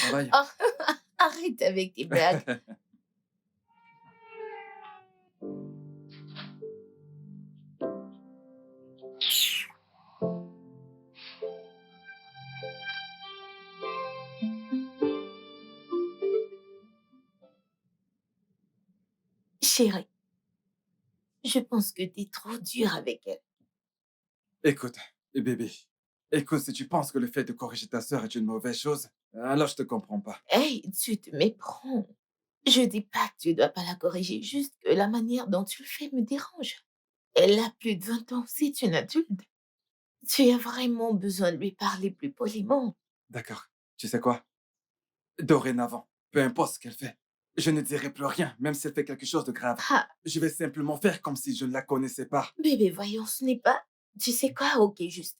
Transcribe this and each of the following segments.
Travail. Oh, arrête avec tes blagues. Chérie, je pense que t'es trop dur avec elle. Écoute, bébé, écoute, si tu penses que le fait de corriger ta sœur est une mauvaise chose, alors je te comprends pas. Hey, tu te méprends. Je dis pas que tu dois pas la corriger, juste que la manière dont tu le fais me dérange. Elle a plus de 20 ans, c'est une adulte. Tu as vraiment besoin de lui parler plus poliment. D'accord. Tu sais quoi? Dorénavant, peu importe ce qu'elle fait, je ne dirai plus rien, même si elle fait quelque chose de grave. Ah, Je vais simplement faire comme si je ne la connaissais pas. bébé, voyons, ce n'est pas... Tu sais quoi? Ok, juste,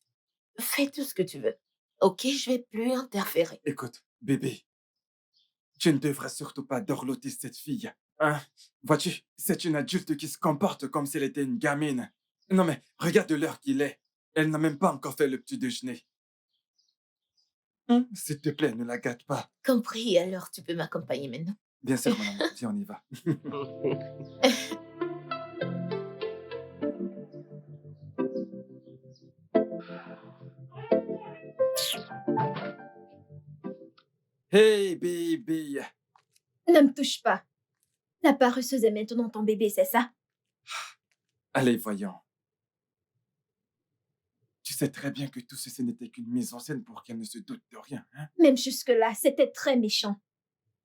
fais tout ce que tu veux. Ok, je vais plus interférer. Écoute, bébé, tu ne devrais surtout pas dorloter cette fille. Hein? Vois-tu, c'est une adulte qui se comporte comme si elle était une gamine. Non mais, regarde l'heure qu'il est. Elle n'a même pas encore fait le petit déjeuner. S'il te plaît, ne la gâte pas. Compris, alors tu peux m'accompagner maintenant. Bien sûr, mon amour, viens, on y va. Hey, bébé. Ne me touche pas. La paresseuse est maintenant ton bébé, c'est ça? Allez, voyons. Tu sais très bien que tout ceci n'était qu'une mise en scène pour qu'elle ne se doute de rien, hein? Même jusque-là, c'était très méchant.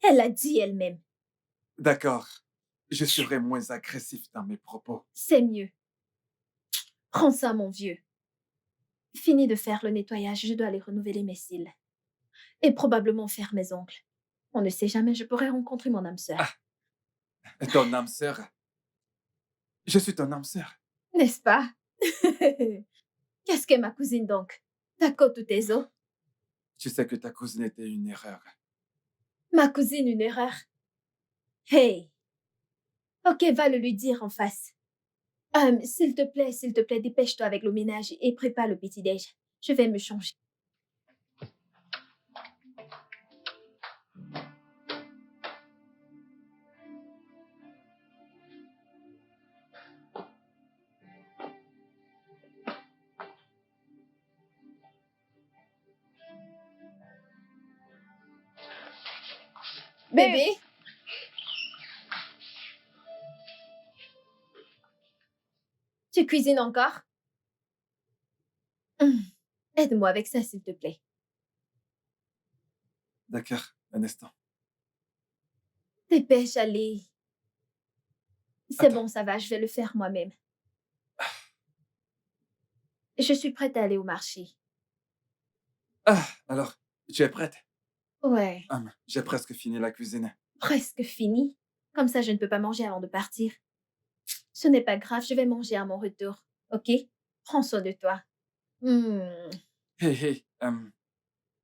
Elle l'a dit elle-même. D'accord. Je serai moins agressif dans mes propos. C'est mieux. Prends ça, mon vieux. Fini de faire le nettoyage, je dois aller renouveler mes cils. Et probablement faire mes ongles. On ne sait jamais, je pourrais rencontrer mon âme sœur. Ton âme sœur. Je suis ton âme sœur. N'est-ce pas? Qu'est-ce qu'est ma cousine donc? Ta côte ou tes os? Tu sais que ta cousine était une erreur. Ma cousine, une erreur. Hey! Ok, va le lui dire en face. S'il te plaît, dépêche-toi avec le ménage et prépare le petit-déj. Je vais me changer. Bébé, tu cuisines encore? Hum, Aide-moi avec ça, s'il te plaît. D'accord, un instant. Dépêche, allez. C'est Attends. bon, ça va, je vais le faire moi-même. Je suis prête à aller au marché. Alors, tu es prête? Ouais, J'ai presque fini la cuisine. presque fini. Comme ça, je ne peux pas manger avant de partir. Ce n'est pas grave, je vais manger à mon retour. Ok? Prends soin de toi. Hmm. Hey, hey,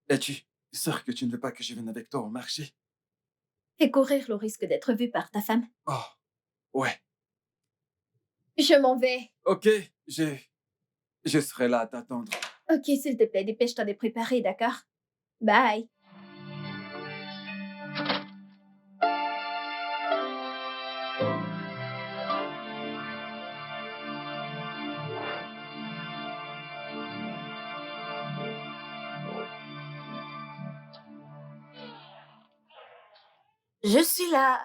es-tu sûr que tu ne veux pas que je vienne avec toi au marché? Et courir le risque d'être vu par ta femme. Oh, ouais. Je m'en vais. Ok, je, je serai là à t'attendre. Ok, s'il te plaît, dépêche-toi de préparer, d'accord? Bye. Je suis là.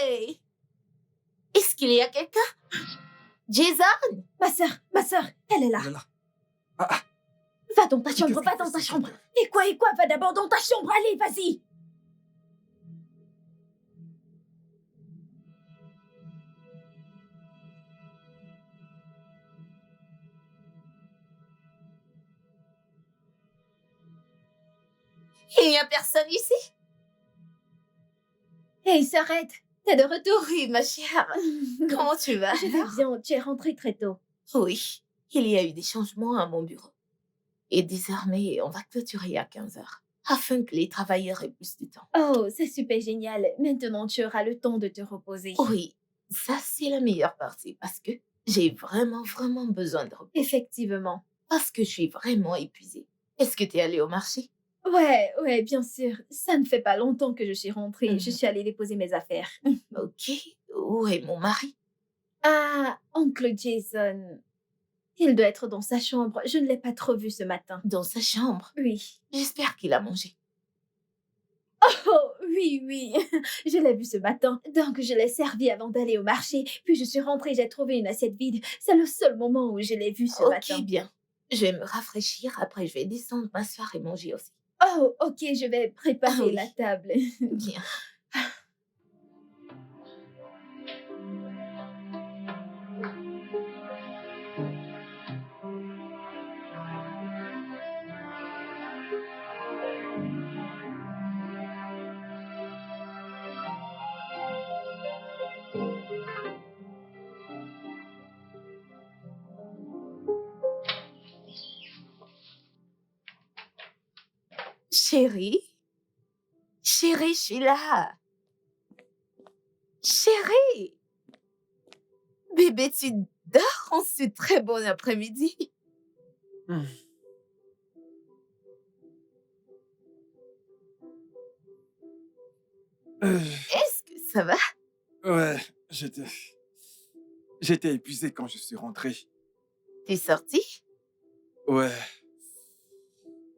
Hey! Est-ce qu'il y a quelqu'un? Jason? Ma sœur, elle est là. Oh là là. Ah, ah, Va dans ta qu'est-ce chambre, que va fait dans ta ce chambre. chanteur? Et quoi, va d'abord dans ta chambre, allez, vas-y. Il n'y a personne ici? Hey, s'arrête, t'es de retour. Oui, ma chère. Comment tu vas? Je vais bien, tu es rentrée très tôt. Oui, il y a eu des changements à mon bureau. Et désormais, on va clôturer à 15 heures, afin que les travailleurs aient plus de temps. Oh, c'est super génial. Maintenant, tu auras le temps de te reposer. Oui, ça c'est la meilleure partie, parce que j'ai vraiment, vraiment besoin de repos. Effectivement. Parce que je suis vraiment épuisée. Est-ce que tu es allée au marché? Ouais, bien sûr. Ça ne fait pas longtemps que je suis rentrée. Je Mhm. suis allée déposer mes affaires. Ok. Où est mon mari? Ah, oncle Jason. Il doit être dans sa chambre. Je ne l'ai pas trop vu ce matin. Dans sa chambre. Oui. J'espère qu'il a mangé. Oh, oui. Je l'ai vu ce matin. Donc, je l'ai servi avant d'aller au marché. Puis, je suis rentrée, j'ai trouvé une assiette vide. C'est le seul moment où je l'ai vu ce Ok, matin. bien. Je vais me rafraîchir, après je vais descendre m'asseoir et manger aussi. Oh, ok, je vais préparer Ah oui. la table. Bien. Chérie? Chérie, je suis là. Chérie! Bébé, tu dors en ce très bon après-midi. Hmm. Euh, Est-ce que ça va? ouais, j'étais épuisé quand je suis rentré. T'es sorti? Ouais,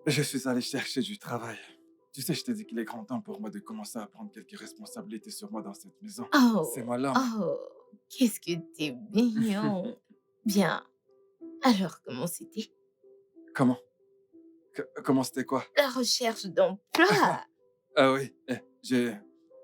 je suis allé chercher du travail. Tu sais, je t'ai dit qu'il est grand temps pour moi de commencer à prendre quelques responsabilités sur moi dans cette maison. C'est Oh, moi l'homme. oh, qu'est-ce que t'es mignon. Bien. Alors, comment c'était? Comment? Comment c'était quoi? La recherche d'emploi. Ah oui,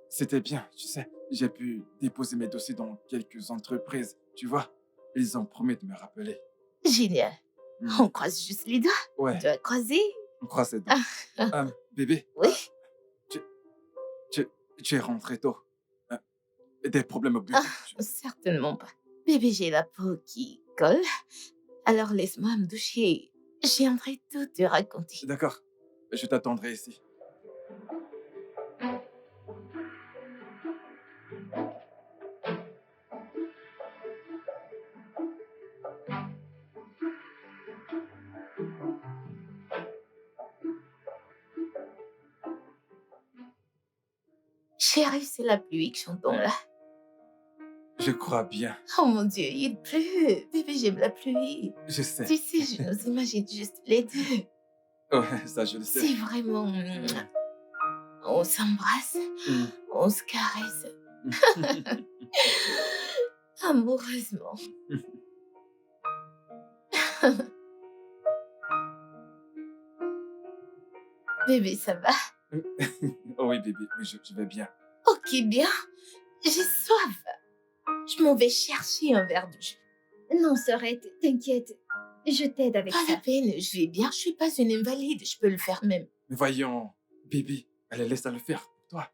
c'était bien, tu sais. J'ai pu déposer mes dossiers dans quelques entreprises, tu vois. Ils ont promis de me rappeler. Génial. Hmm. On croise juste les doigts. Ouais, Doigts croisés. on croise les dents. Bébé, Oui. tu es rentré tôt. Euh, des problèmes au bureau? Certainement pas. Bébé, j'ai la peau qui colle. Alors laisse-moi me doucher. J'aimerais tout te raconter. D'accord, je t'attendrai ici. Chérie, c'est la pluie que j'entends là. Je crois bien, Oh mon Dieu, il pleut. Bébé, j'aime la pluie. je sais. Tu sais, je nous imagine juste les deux. Ouais, ça je le sais. C'est vraiment... On s'embrasse, Hmm. on se caresse. Amoureusement. Bébé, ça va? Oh oui, bébé, oui, je vais bien. Ok, bien. J'ai soif. Je m'en vais chercher un verre de jus. Non, sœurette, t'inquiète. Je t'aide avec Pas la ça. peine, je vais bien. Je suis pas une invalide. Je peux le faire même. Mais voyons, bébé, allez, laisse-la le faire pour toi.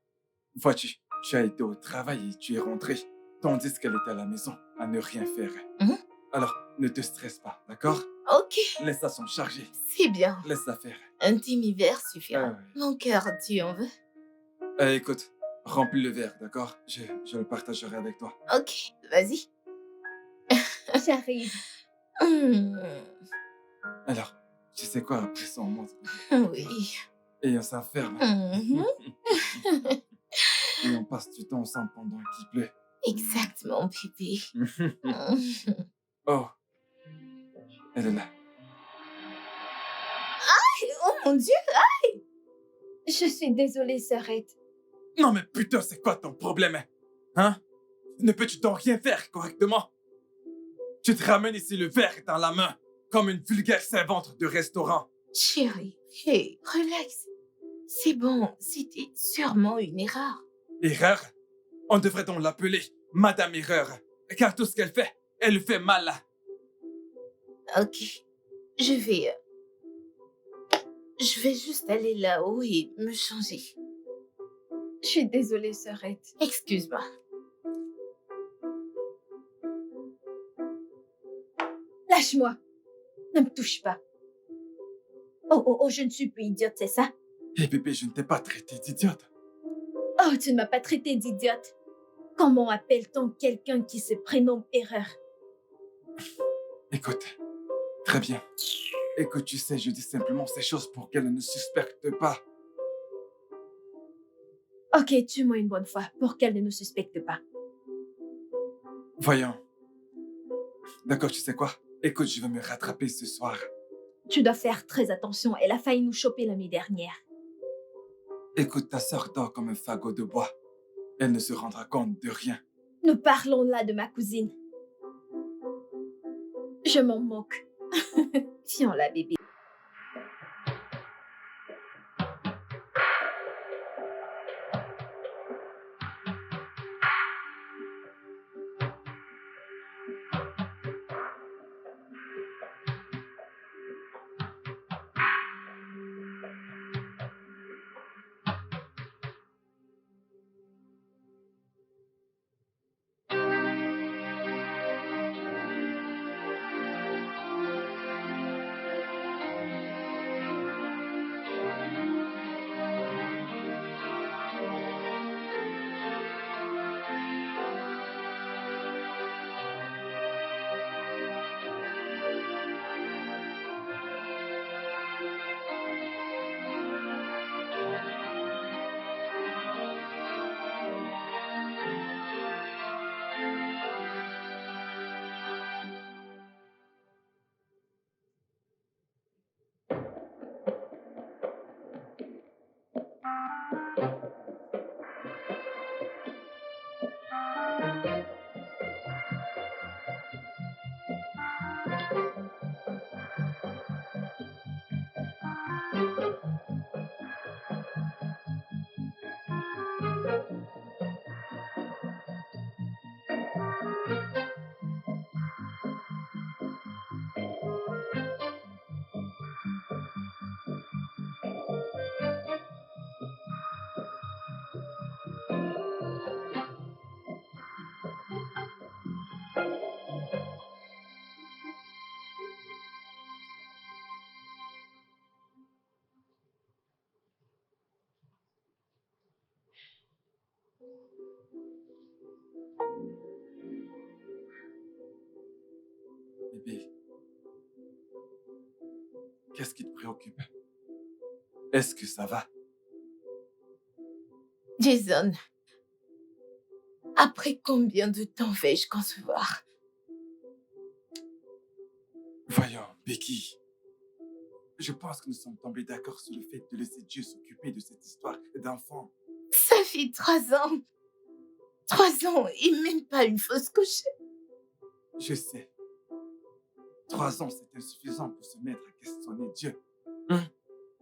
Vois-tu, tu as été au travail et tu es rentré, tandis qu'elle était à la maison à ne rien faire. Mhm. Alors, ne te stresse pas, d'accord? Ok, Laisse-la s'en charger. c'est bien. Laisse-la faire. Un demi-verre suffira. Ah ouais. Mon cœur, tu en veux? Écoute, remplis le verre, d'accord? Je le partagerai avec toi. Ok, vas-y. J'arrive. Alors, tu sais quoi, après ça, on monte. Oui. Et on s'enferme. Mhm. Et on passe du temps ensemble pendant qu'il pleut. Exactement, bébé. Oh, elle est là. Oh mon Dieu! Je suis désolée, sœurette. Non mais putain, c'est quoi ton problème? Hein? Hein? Ne peux-tu donc rien faire correctement? Tu te ramènes ici le verre dans la main, comme une vulgaire servante de restaurant. Chérie, hey, relax. C'est bon, c'était sûrement une erreur. Erreur? On devrait donc l'appeler Madame Erreur, car tout ce qu'elle fait, elle le fait mal. Ok, je vais... Je vais juste aller là-haut et me changer. Je suis désolée, sœurette. Excuse-moi. Lâche-moi. Ne me touche pas. Oh, je ne suis plus idiote, c'est ça? Hé bébé, je ne t'ai pas traité d'idiote. Oh, tu ne m'as pas traité d'idiote. Comment appelle-t-on quelqu'un qui se prénomme Erreur? Écoute, très bien. Écoute, tu sais, je dis simplement ces choses pour qu'elle ne suspecte pas. Ok, tue-moi une bonne fois pour qu'elle ne nous suspecte pas. Voyons. D'accord, tu sais quoi? Écoute, je vais me rattraper ce soir. Tu dois faire très attention, elle a failli nous choper la nuit dernière. Écoute, ta sœur dort comme un fagot de bois. Elle ne se rendra compte de rien. Nous parlons là de ma cousine. Je m'en moque. Tiens là, bébé. Bébé, qu'est-ce qui te préoccupe? Est-ce que ça va? Jason, après combien de temps vais-je concevoir? Voyons, Becky. Je pense que nous sommes tombés d'accord sur le fait de laisser Dieu s'occuper de cette histoire d'enfant. Ça fait 3 ans. 3 ans et même pas une fausse couche. Je sais. 3 ans, c'est insuffisant pour se mettre à questionner Dieu. Hein?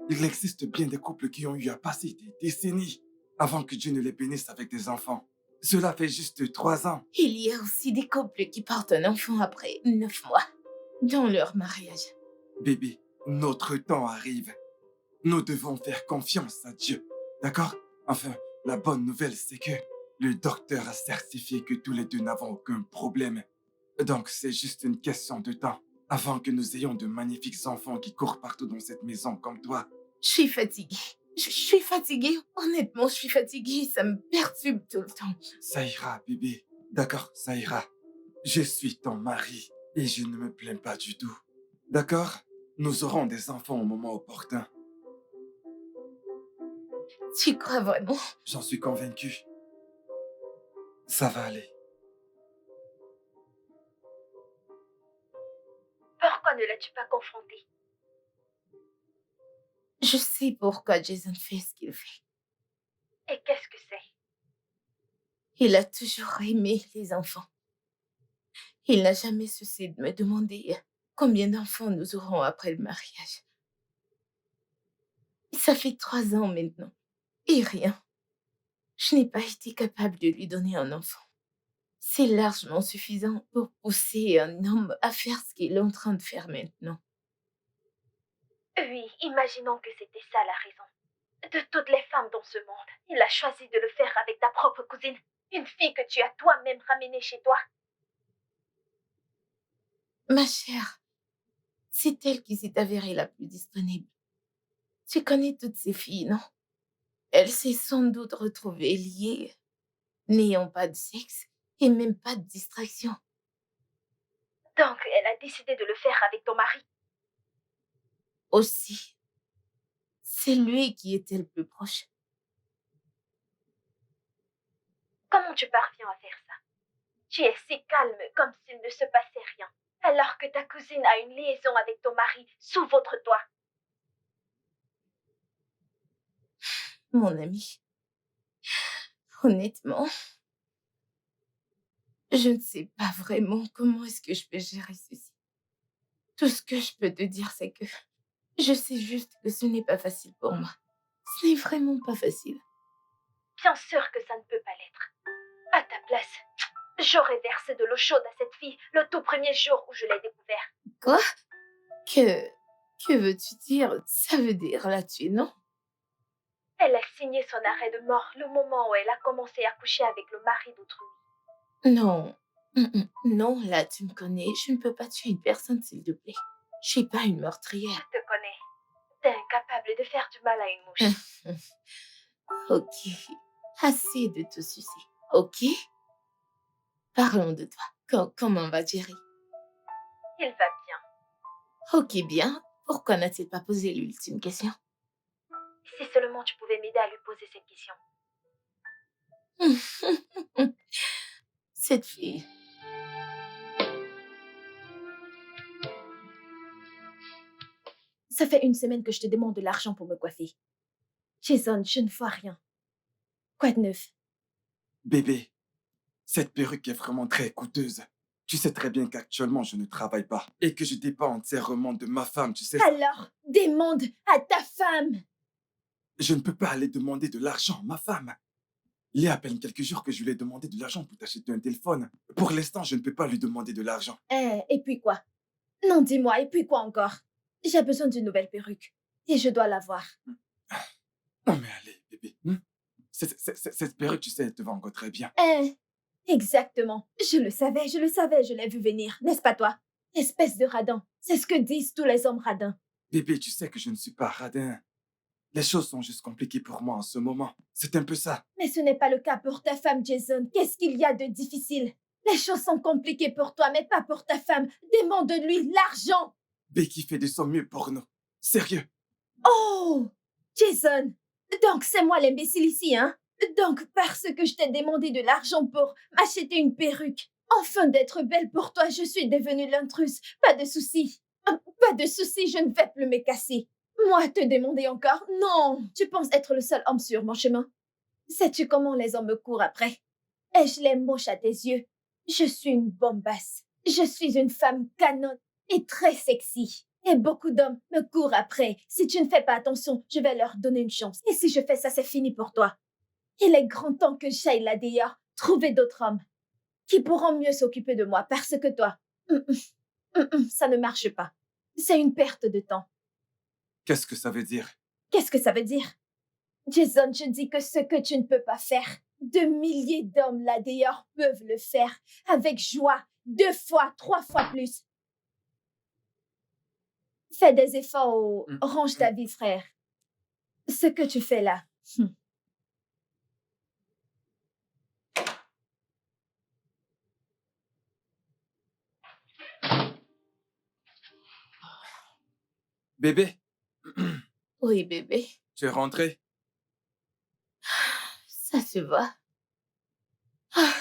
Il existe bien des couples qui ont eu à passer des décennies avant que Dieu ne les bénisse avec des enfants. Cela fait juste 3 ans. Il y a aussi des couples qui portent un enfant après 9 mois dans leur mariage. Bébé, notre temps arrive. Nous devons faire confiance à Dieu. D'accord? Enfin, la bonne nouvelle, c'est que le docteur a certifié que tous les deux n'avons aucun problème. Donc, c'est juste une question de temps avant que nous ayons de magnifiques enfants qui courent partout dans cette maison comme toi. Je suis fatiguée. Je suis fatiguée. Honnêtement, je suis fatiguée. Ça me perturbe tout le temps. Ça ira, bébé. D'accord, ça ira. Je suis ton mari et je ne me plains pas du tout. D'accord? Nous aurons des enfants au moment opportun. Tu crois vraiment? J'en suis convaincu. Ça va aller. Pourquoi ne l'as-tu pas confronté? Je sais pourquoi Jason fait ce qu'il fait. Et qu'est-ce que c'est? Il a toujours aimé les enfants. Il n'a jamais cessé de me demander combien d'enfants nous aurons après le mariage. Ça fait 3 ans maintenant. Et rien. Je n'ai pas été capable de lui donner un enfant. C'est largement suffisant pour pousser un homme à faire ce qu'il est en train de faire maintenant. Oui, imaginons que c'était ça la raison. De toutes les femmes dans ce monde, il a choisi de le faire avec ta propre cousine, une fille que tu as toi-même ramenée chez toi. Ma chère, c'est elle qui s'est avérée la plus disponible. Tu connais toutes ces filles, non? Elle s'est sans doute retrouvée liée, n'ayant pas de sexe et même pas de distraction. Donc, elle a décidé de le faire avec ton mari. Aussi, c'est lui qui était le plus proche. Comment tu parviens à faire ça? Tu es si calme, comme s'il ne se passait rien, alors que ta cousine a une liaison avec ton mari sous votre toit. Mon ami, honnêtement, je ne sais pas vraiment comment est-ce que je peux gérer ceci. Tout ce que je peux te dire, c'est que je sais juste que ce n'est pas facile pour moi. Ce n'est vraiment pas facile. Bien sûr que ça ne peut pas l'être. À ta place, j'aurais versé de l'eau chaude à cette fille le tout premier jour où je l'ai découvert. Quoi? Que veux-tu dire? Ça veut dire la tuer, non? Elle a signé son arrêt de mort le moment où elle a commencé à coucher avec le mari d'autrui. Non. Non, là, tu me connais. Je ne peux pas tuer une personne, s'il te plaît. Je suis pas une meurtrière. Je te connais. T'es incapable de faire du mal à une mouche. Ok. Assez de te sucer. Ok? Parlons de toi. Comment va Jerry? Il va bien. Ok, bien. Pourquoi n'a-t-il pas posé l'ultime question? Si seulement tu pouvais m'aider à lui poser cette question. Cette fille. Ça fait 1 semaine que je te demande de l'argent pour me coiffer. Jason, je ne vois rien. Quoi de neuf? Bébé, cette perruque est vraiment très coûteuse. Tu sais très bien qu'actuellement, je ne travaille pas et que je dépends entièrement de ma femme, tu sais ça. Alors, demande à ta femme. Je ne peux pas aller demander de l'argent à ma femme. Il y a à peine quelques jours que je lui ai demandé de l'argent pour t'acheter un téléphone. Pour l'instant, je ne peux pas lui demander de l'argent. Et puis quoi? Non, dis-moi, et puis quoi encore? J'ai besoin d'une nouvelle perruque. Et je dois l'avoir. Non mais allez, bébé. Cette perruque, tu sais, elle te va encore très bien. Exactement. Je le savais, je l'ai vu venir, n'est-ce pas toi? Espèce de radin. C'est ce que disent tous les hommes radins. Bébé, tu sais que je ne suis pas radin. Les choses sont juste compliquées pour moi en ce moment. C'est un peu ça. Mais ce n'est pas le cas pour ta femme, Jason. Qu'est-ce qu'il y a de difficile? Les choses sont compliquées pour toi, mais pas pour ta femme. Demande-lui l'argent. Becky fait de son mieux pour nous. Sérieux. Oh, Jason. Donc c'est moi l'imbécile ici, hein? Donc parce que je t'ai demandé de l'argent pour m'acheter une perruque. Enfin d'être belle pour toi, je suis devenue l'intruse. Pas de souci. Pas de souci, je ne vais plus me casser. Moi, te demander encore? Non. Tu penses être le seul homme sur mon chemin? Sais-tu comment les hommes me courent après? Ai-je les moches à tes yeux? Je suis une bombasse. Je suis une femme canon et très sexy. Et beaucoup d'hommes me courent après. Si tu ne fais pas attention, je vais leur donner une chance. Et si je fais ça, c'est fini pour toi. Il est grand temps que j'aille là d'ailleurs trouver d'autres hommes qui pourront mieux s'occuper de moi parce que toi, ça ne marche pas. C'est une perte de temps. Qu'est-ce que ça veut dire? Qu'est-ce que ça veut dire? Jason, je dis que ce que tu ne peux pas faire, de milliers d'hommes là d'ailleurs peuvent le faire avec joie, 2 fois, 3 fois plus. Fais des efforts ou range ta vie, frère. Ce que tu fais là. Bébé, Oui, bébé. tu es rentré? Ça se voit. Ah.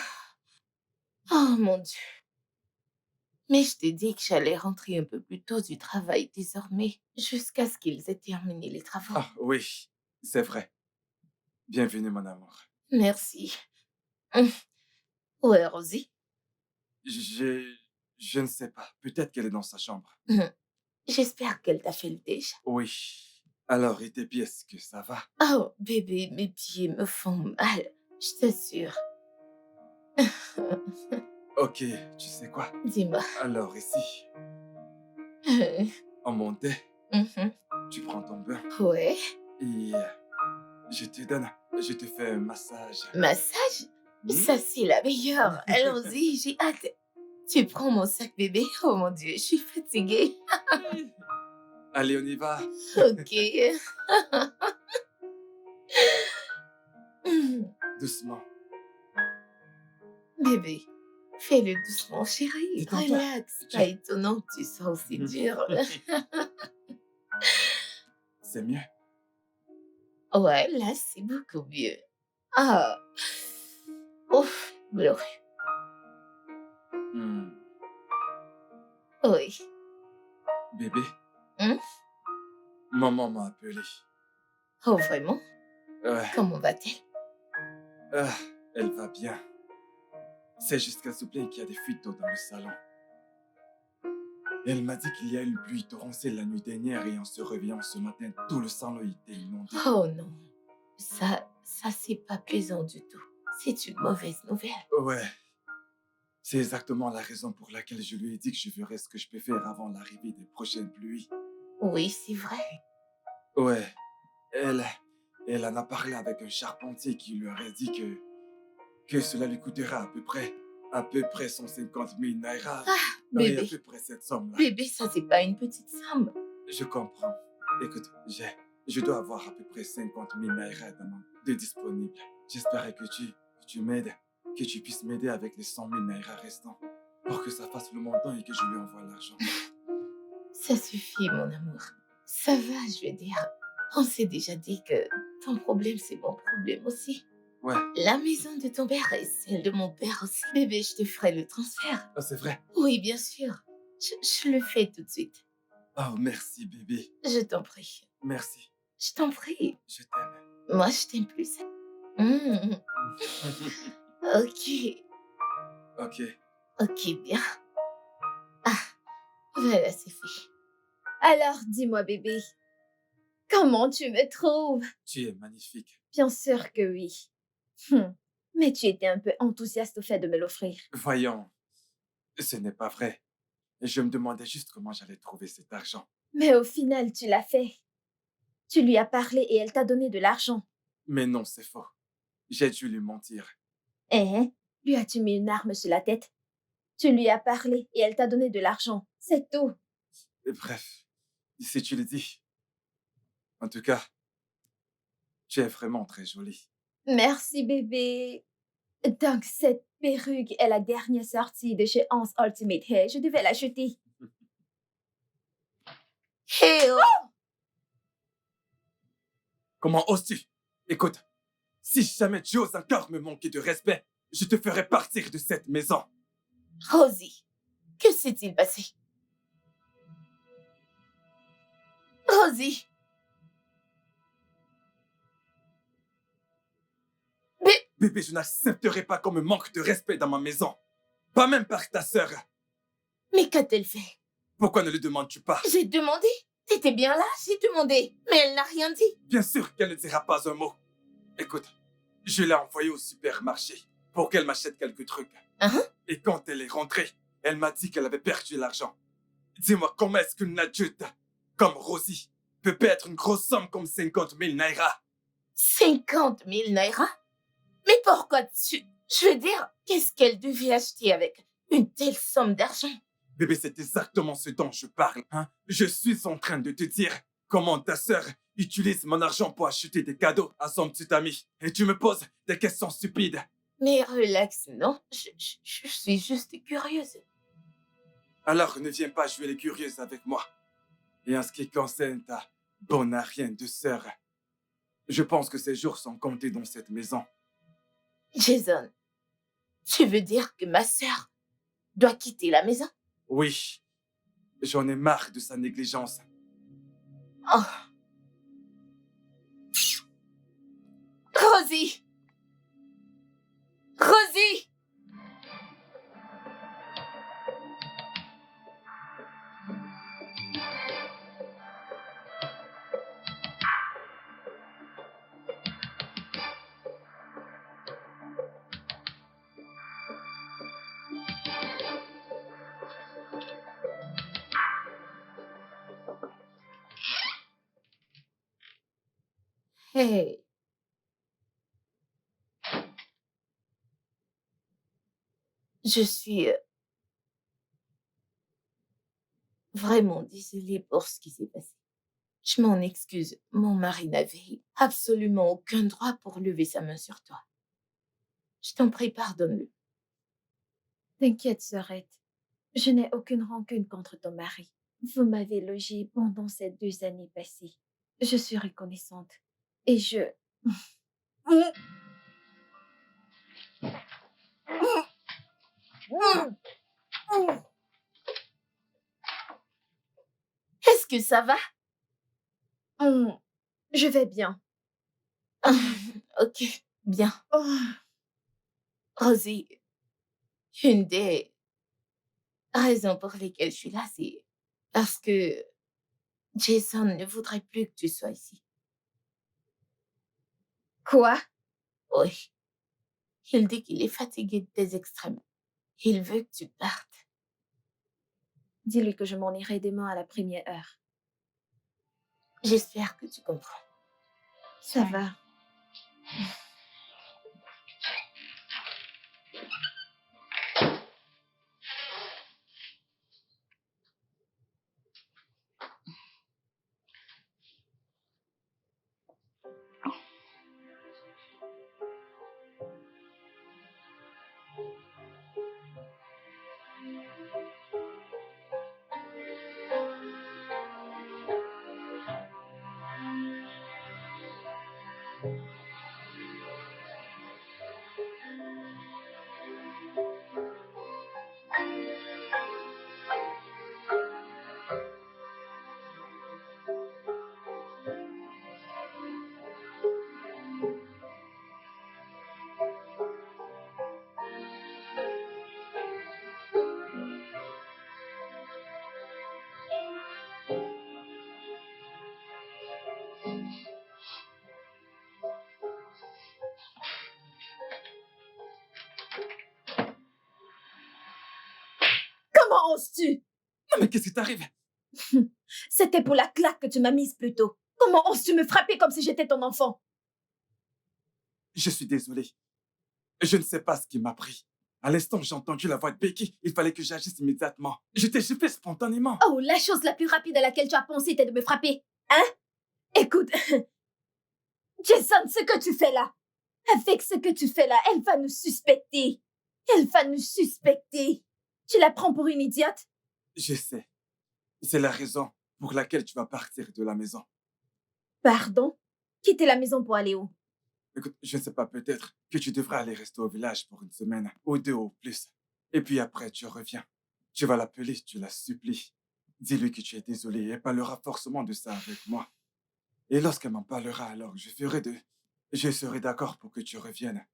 Oh mon Dieu. Mais je t'ai dit que j'allais rentrer un peu plus tôt du travail désormais, jusqu'à ce qu'ils aient terminé les travaux. Ah oui, c'est vrai. Bienvenue, mon amour. Merci. Où est Rosie? Je... Je ne sais pas. Peut-être qu'elle est dans sa chambre. J'espère qu'elle t'a fait le déj. Oui. Alors, et tes pieds, est-ce que ça va? Oh, bébé, mes pieds me font mal. Je t'assure. Ok, tu sais quoi? Dis-moi. Alors, ici, en montait, Mhm. tu prends ton bain Ouais. et je te fais un massage. Massage? Hmm? Ça, c'est la meilleure. Allons-y, j'ai hâte. Tu prends mon sac bébé? Oh mon Dieu, je suis fatiguée. Allez, on y va. Ok. Doucement. Bébé, fais-le doucement, chérie. Détends-toi. Relax. Tu- Pas étonnant que tu sois aussi dur. C'est mieux. Ouais, là, c'est beaucoup mieux. Ah. Ouf, glorieux. Hmm. Oui. Bébé, Hmm? maman m'a appelé. Oh, vraiment? Ouais. Comment va-t-elle? Ah, elle va bien. C'est juste qu'elle se plaint qu'il y a des fuites d'eau dans le salon. Elle m'a dit qu'il y a eu une pluie torrentielle la nuit dernière et en se réveillant ce matin, tout le salon était inondé. Oh non. Ça, c'est pas plaisant du tout. C'est une mauvaise nouvelle. Ouais, c'est exactement la raison pour laquelle je lui ai dit que je ferais ce que je peux faire avant l'arrivée des prochaines pluies. Oui, c'est vrai. Ouais, elle, elle en a parlé avec un charpentier qui lui aurait dit que cela lui coûtera à peu près 150 000 naira. Oui, à Bébé, peu près cette somme-là. bébé, ça, c'est pas une petite somme. Je comprends. Écoute, je dois avoir à peu près 50 000 naira de disponibles. J'espérais que tu m'aides, que tu puisses m'aider avec les 100 000 naira restants pour que ça fasse le montant et que je lui envoie l'argent. Ça suffit, mon amour. Ça va, je veux dire. On s'est déjà dit que ton problème, c'est mon problème aussi. Ouais, La maison de ton père et celle de mon père aussi. Bébé, je te ferai le transfert. ah, c'est vrai. Oui, bien sûr. Je le fais tout de suite. Oh, merci bébé. Je t'en prie. Merci. Je t'en prie. Je t'aime. Moi, je t'aime plus. Hmm, ok. Ok. Ok, bien. Ah, voilà, c'est fait. Alors, dis-moi, bébé, comment tu me trouves? Tu es magnifique. Bien sûr que oui. Mais tu étais un peu enthousiaste au fait de me l'offrir. Voyons, ce n'est pas vrai. Je me demandais juste comment j'allais trouver cet argent. Mais au final, tu l'as fait. Tu lui as parlé et elle t'a donné de l'argent. Mais non, c'est faux. J'ai dû lui mentir. Eh, lui as-tu mis une arme sur la tête? Tu lui as parlé et elle t'a donné de l'argent. C'est tout. Bref, si tu le dis. En tout cas, tu es vraiment très jolie. Merci, bébé. Donc, cette perruque est la dernière sortie de chez Hans Ultimate Hair. Je devais l'acheter. Hé oh! Comment oses-tu? Écoute, si jamais tu oses encore me manquer de respect, je te ferai partir de cette maison. Rosie, que s'est-il passé? Rosie! Bébé, je n'accepterai pas qu'on me manque de respect dans ma maison. Pas même par ta sœur. Mais qu'a-t-elle fait? Pourquoi ne le demandes-tu pas? J'ai demandé. T'étais bien là, j'ai demandé. Mais elle n'a rien dit. Bien sûr qu'elle ne dira pas un mot. Écoute, je l'ai envoyée au supermarché pour qu'elle m'achète quelques trucs. Hein? Et quand elle est rentrée, elle m'a dit qu'elle avait perdu l'argent. Dis-moi, comment est-ce qu'une adulte comme Rosie peut perdre une grosse somme comme 50 000 naira? 50 000 naira? Mais pourquoi tu... Je veux dire, qu'est-ce qu'elle devait acheter avec une telle somme d'argent? Bébé, c'est exactement ce dont je parle. Hein? Je suis en train de te dire comment ta sœur utilise mon argent pour acheter des cadeaux à son petit ami. Et tu me poses des questions stupides. Mais relax, non? Je suis juste curieuse. Alors ne viens pas jouer les curieuses avec moi. Et en ce qui concerne ta bonne arienne de sœur, je pense que ses jours sont comptés dans cette maison. Jason, tu veux dire que ma sœur doit quitter la maison? Oui, j'en ai marre de sa négligence. Oh. Rosie! Rosie! Hey, je suis vraiment désolée pour ce qui s'est passé. Je m'en excuse. Mon mari n'avait absolument aucun droit pour lever sa main sur toi. Je t'en prie, pardonne-le. T'inquiète, sœurette. Je n'ai aucune rancune contre ton mari. Vous m'avez logée pendant ces 2 années passées. Je suis reconnaissante. Et je... Est-ce que ça va? Hum, Je vais bien. Ok, bien. Oh, Rosie, une des raisons pour lesquelles je suis là, c'est parce que Jason ne voudrait plus que tu sois ici. quoi? Oui, il dit qu'il est fatigué de tes extrêmes. Il veut que tu partes. Dis-lui que je m'en irai demain à la première heure. J'espère que tu comprends. Ça va. Comment oses-tu? Non, mais qu'est-ce qui t'arrive? C'était pour la claque que tu m'as mise plus tôt. Comment oses-tu me frapper comme si j'étais ton enfant? Je suis désolé. Je ne sais pas ce qui m'a pris. À l'instant où j'ai entendu la voix de Becky, il fallait que j'agisse immédiatement. Je t'ai fait spontanément. Oh, la chose la plus rapide à laquelle tu as pensé était de me frapper. Hein? Écoute, Jason, ce que tu fais là, avec ce que tu fais là, elle va nous suspecter. Elle va nous suspecter. Tu la prends pour une idiote? Je sais. C'est la raison pour laquelle tu vas partir de la maison. Pardon? Quitter la maison pour aller où? Écoute, je ne sais pas, peut-être que tu devrais aller rester au village pour une semaine, ou 2 au plus. Et puis après, tu reviens. Tu vas l'appeler, tu la supplies. Dis-lui que tu es désolé et elle parlera forcément de ça avec moi. Et lorsqu'elle m'en parlera, alors je serai d'accord pour que tu reviennes.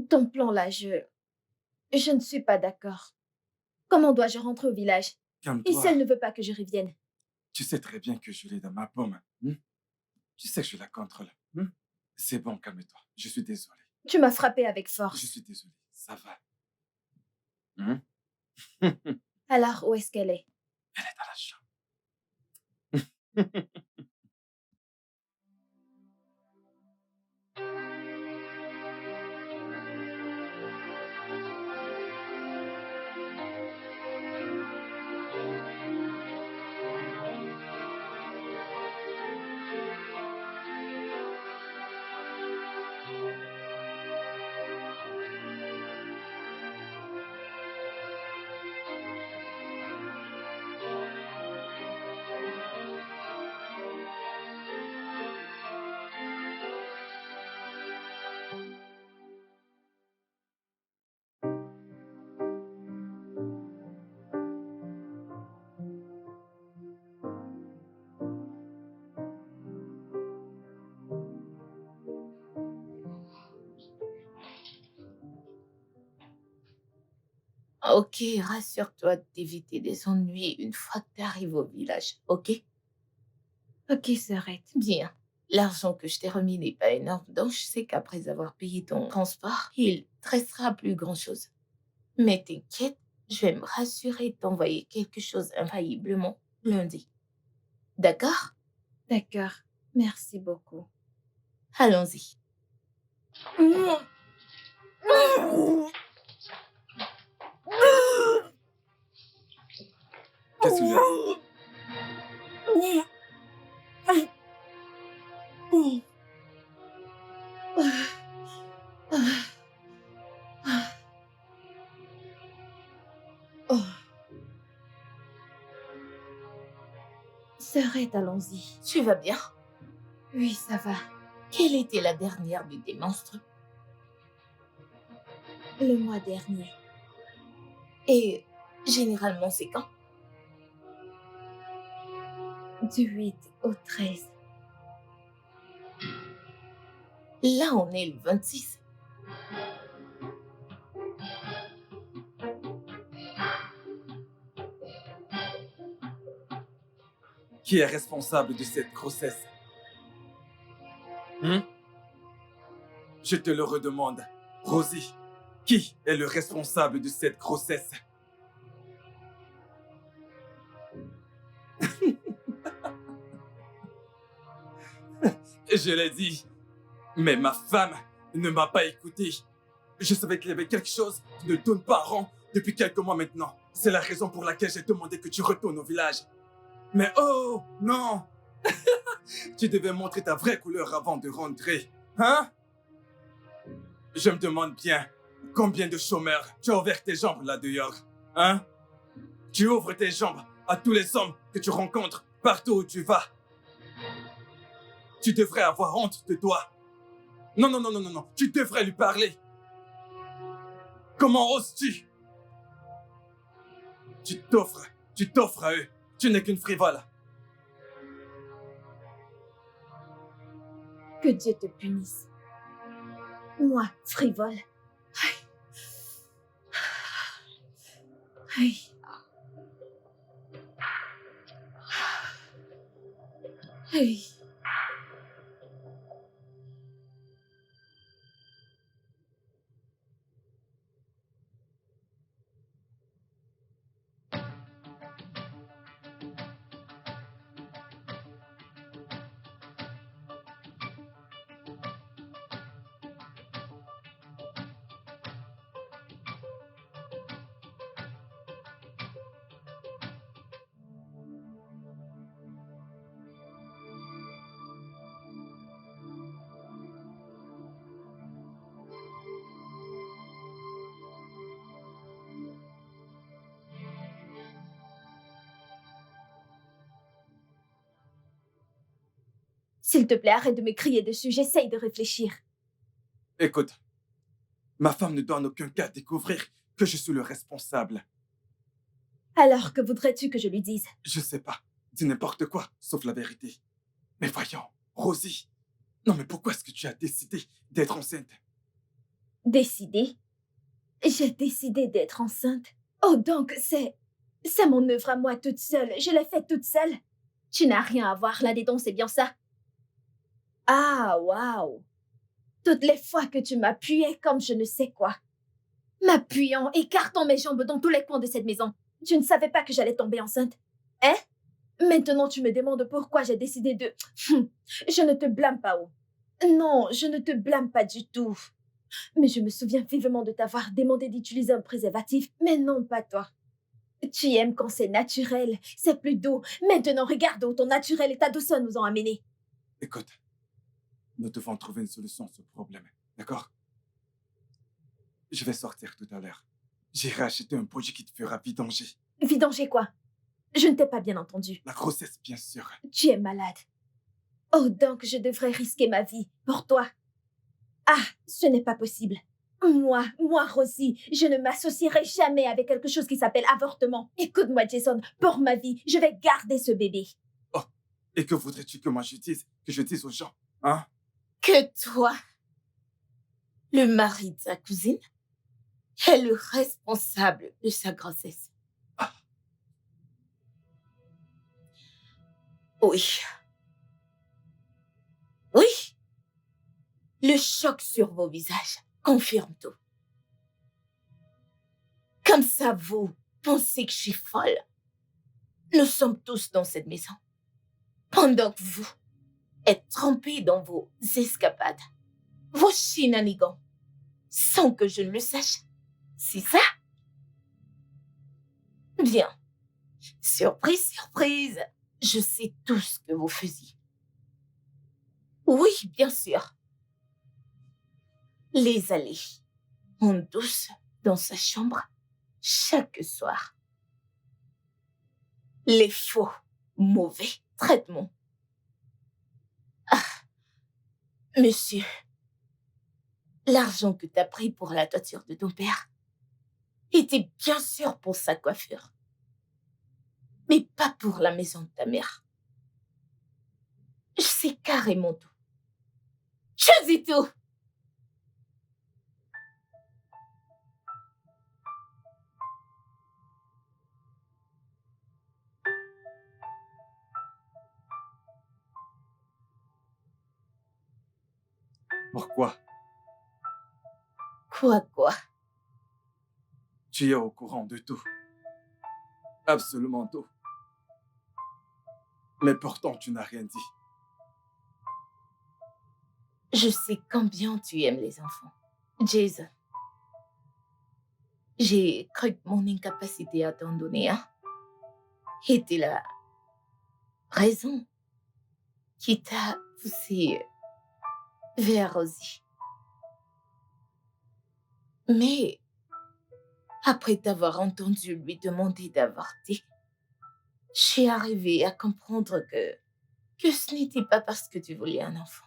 Ton plan là, je ne suis pas d'accord. Comment dois-je rentrer au village? Et si Calme-toi. elle ne veut pas que je revienne? Tu sais très bien que je l'ai dans ma paume. Hmm? Tu sais que je la contrôle. Hmm? C'est bon, calme-toi. Je suis désolé. Tu m'as frappé avec Je force. suis désolé. Ça va. Hmm? Alors, où est-ce qu'elle est? Elle est dans la chambre. Ok, rassure-toi d'éviter des ennuis une fois que tu arrives au village, ok? Ok, sœurette. Bien. L'argent que je t'ai remis n'est pas énorme, donc je sais qu'après avoir payé ton transport, il te restera plus grand-chose. Mais t'inquiète, je vais me rassurer de t'envoyer quelque chose infailliblement lundi. D'accord? D'accord. Merci beaucoup. Allons-y. Qu'est-ce qu'il y a? Oh, Sœurette, allons-y. Tu vas bien? Oui, ça va. Quelle était la dernière de tes monstres? Le mois dernier. Et généralement, c'est quand? Du 8 au 13. Là, on est le 26. Qui est responsable de cette grossesse? Je te le redemande. Rosie, qui est le responsable de cette grossesse? Je l'ai dit, mais ma femme ne m'a pas écouté. Je savais qu'il y avait quelque chose qui ne tourne pas rond depuis quelques mois maintenant. C'est la raison pour laquelle j'ai demandé que tu retournes au village. Mais oh, non! Tu devais montrer ta vraie couleur avant de rentrer. Hein? Je me demande bien, combien de chômeurs tu as ouvert tes jambes là dehors? Hein? Tu ouvres tes jambes à tous les hommes que tu rencontres partout où tu vas. Tu devrais avoir honte de toi. Non, non, non, non, non, non. Tu devrais lui parler. Comment oses-tu? Tu t'offres à eux. Tu n'es qu'une frivole. Que Dieu te punisse. Moi, frivole. Aïe. Aïe. S'il te plaît, arrête de me crier dessus. J'essaye de réfléchir. Écoute, ma femme ne doit en aucun cas découvrir que je suis le responsable. Alors, que voudrais-tu que je lui dise? Je sais pas. Dis n'importe quoi, sauf la vérité. Mais voyons, Rosie. Non, mais pourquoi est-ce que tu as décidé d'être enceinte? Décider? J'ai décidé d'être enceinte. Oh, donc c'est mon œuvre à moi toute seule. Je l'ai faite toute seule. Tu n'as rien à voir là-dedans, c'est bien ça? Ah, waouh! Toutes les fois que tu m'appuyais comme je ne sais quoi. M'appuyant, écartant mes jambes dans tous les coins de cette maison. Tu ne savais pas que j'allais tomber enceinte? Hein? Maintenant, tu me demandes pourquoi j'ai décidé de... Je ne te blâme pas, oh. Non, je ne te blâme pas du tout. Mais je me souviens vivement de t'avoir demandé d'utiliser un préservatif, mais non pas toi. Tu aimes quand c'est naturel, c'est plus doux. Maintenant, regarde où ton naturel et ta douceur nous ont amenés. Écoute, nous devons trouver une solution à ce problème, d'accord? Je vais sortir tout à l'heure. J'irai acheter un produit qui te fera vidanger. Vidanger quoi? Je ne t'ai pas bien entendu. La grossesse, bien sûr. Tu es malade. Oh, donc je devrais risquer ma vie pour toi. Ah, ce n'est pas possible. Moi, Rosie, je ne m'associerai jamais avec quelque chose qui s'appelle avortement. Écoute-moi, Jason, pour ma vie, je vais garder ce bébé. Oh, et que voudrais-tu que moi je dise, aux gens, hein? Que toi, le mari de sa cousine, est le responsable de sa grossesse. Ah. Oui. Oui. Le choc sur vos visages confirme tout. Comme ça, vous pensez que je suis folle. Nous sommes tous dans cette maison. Pendant que vous, être trempé dans vos escapades, vos shenanigans, sans que je ne le sache. C'est ça? Bien. Surprise, surprise. Je sais tout ce que vous faisiez. Oui, bien sûr. Les allées en douce dans sa chambre chaque soir. Les faux, mauvais traitements. Ah, monsieur, l'argent que t'as pris pour la toiture de ton père était bien sûr pour sa coiffure, mais pas pour la maison de ta mère. Je sais carrément tout. Je sais tout. Pourquoi? Quoi? Tu es au courant de tout. Absolument tout. Mais pourtant, tu n'as rien dit. Je sais combien tu aimes les enfants. Jason, j'ai cru que mon incapacité à t'en donner un était la raison qui t'a poussé vers Rosie. Mais après t'avoir entendu lui demander d'avorter, j'ai arrivé à comprendre que ce n'était pas parce que tu voulais un enfant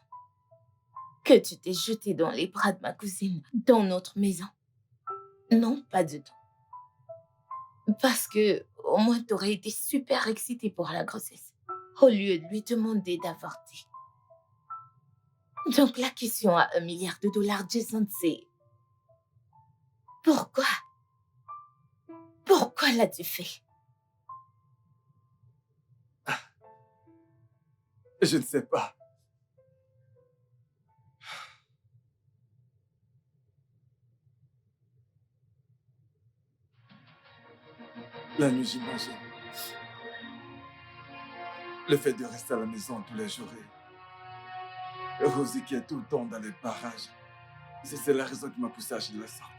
que tu t'es jeté dans les bras de ma cousine dans notre maison. Non, pas du tout. Parce que au moins t'aurais été super excitée pour la grossesse, au lieu de lui demander d'avorter. Donc la question à $1 milliard, Jason, c'est pourquoi? Pourquoi l'as-tu fait? Je ne sais pas. La nuit, j'imagine. Le fait de rester à la maison tous les jours et Rosie qui est tout le temps dans les parages. C'est la raison qui m'a poussé à agir de la sorte.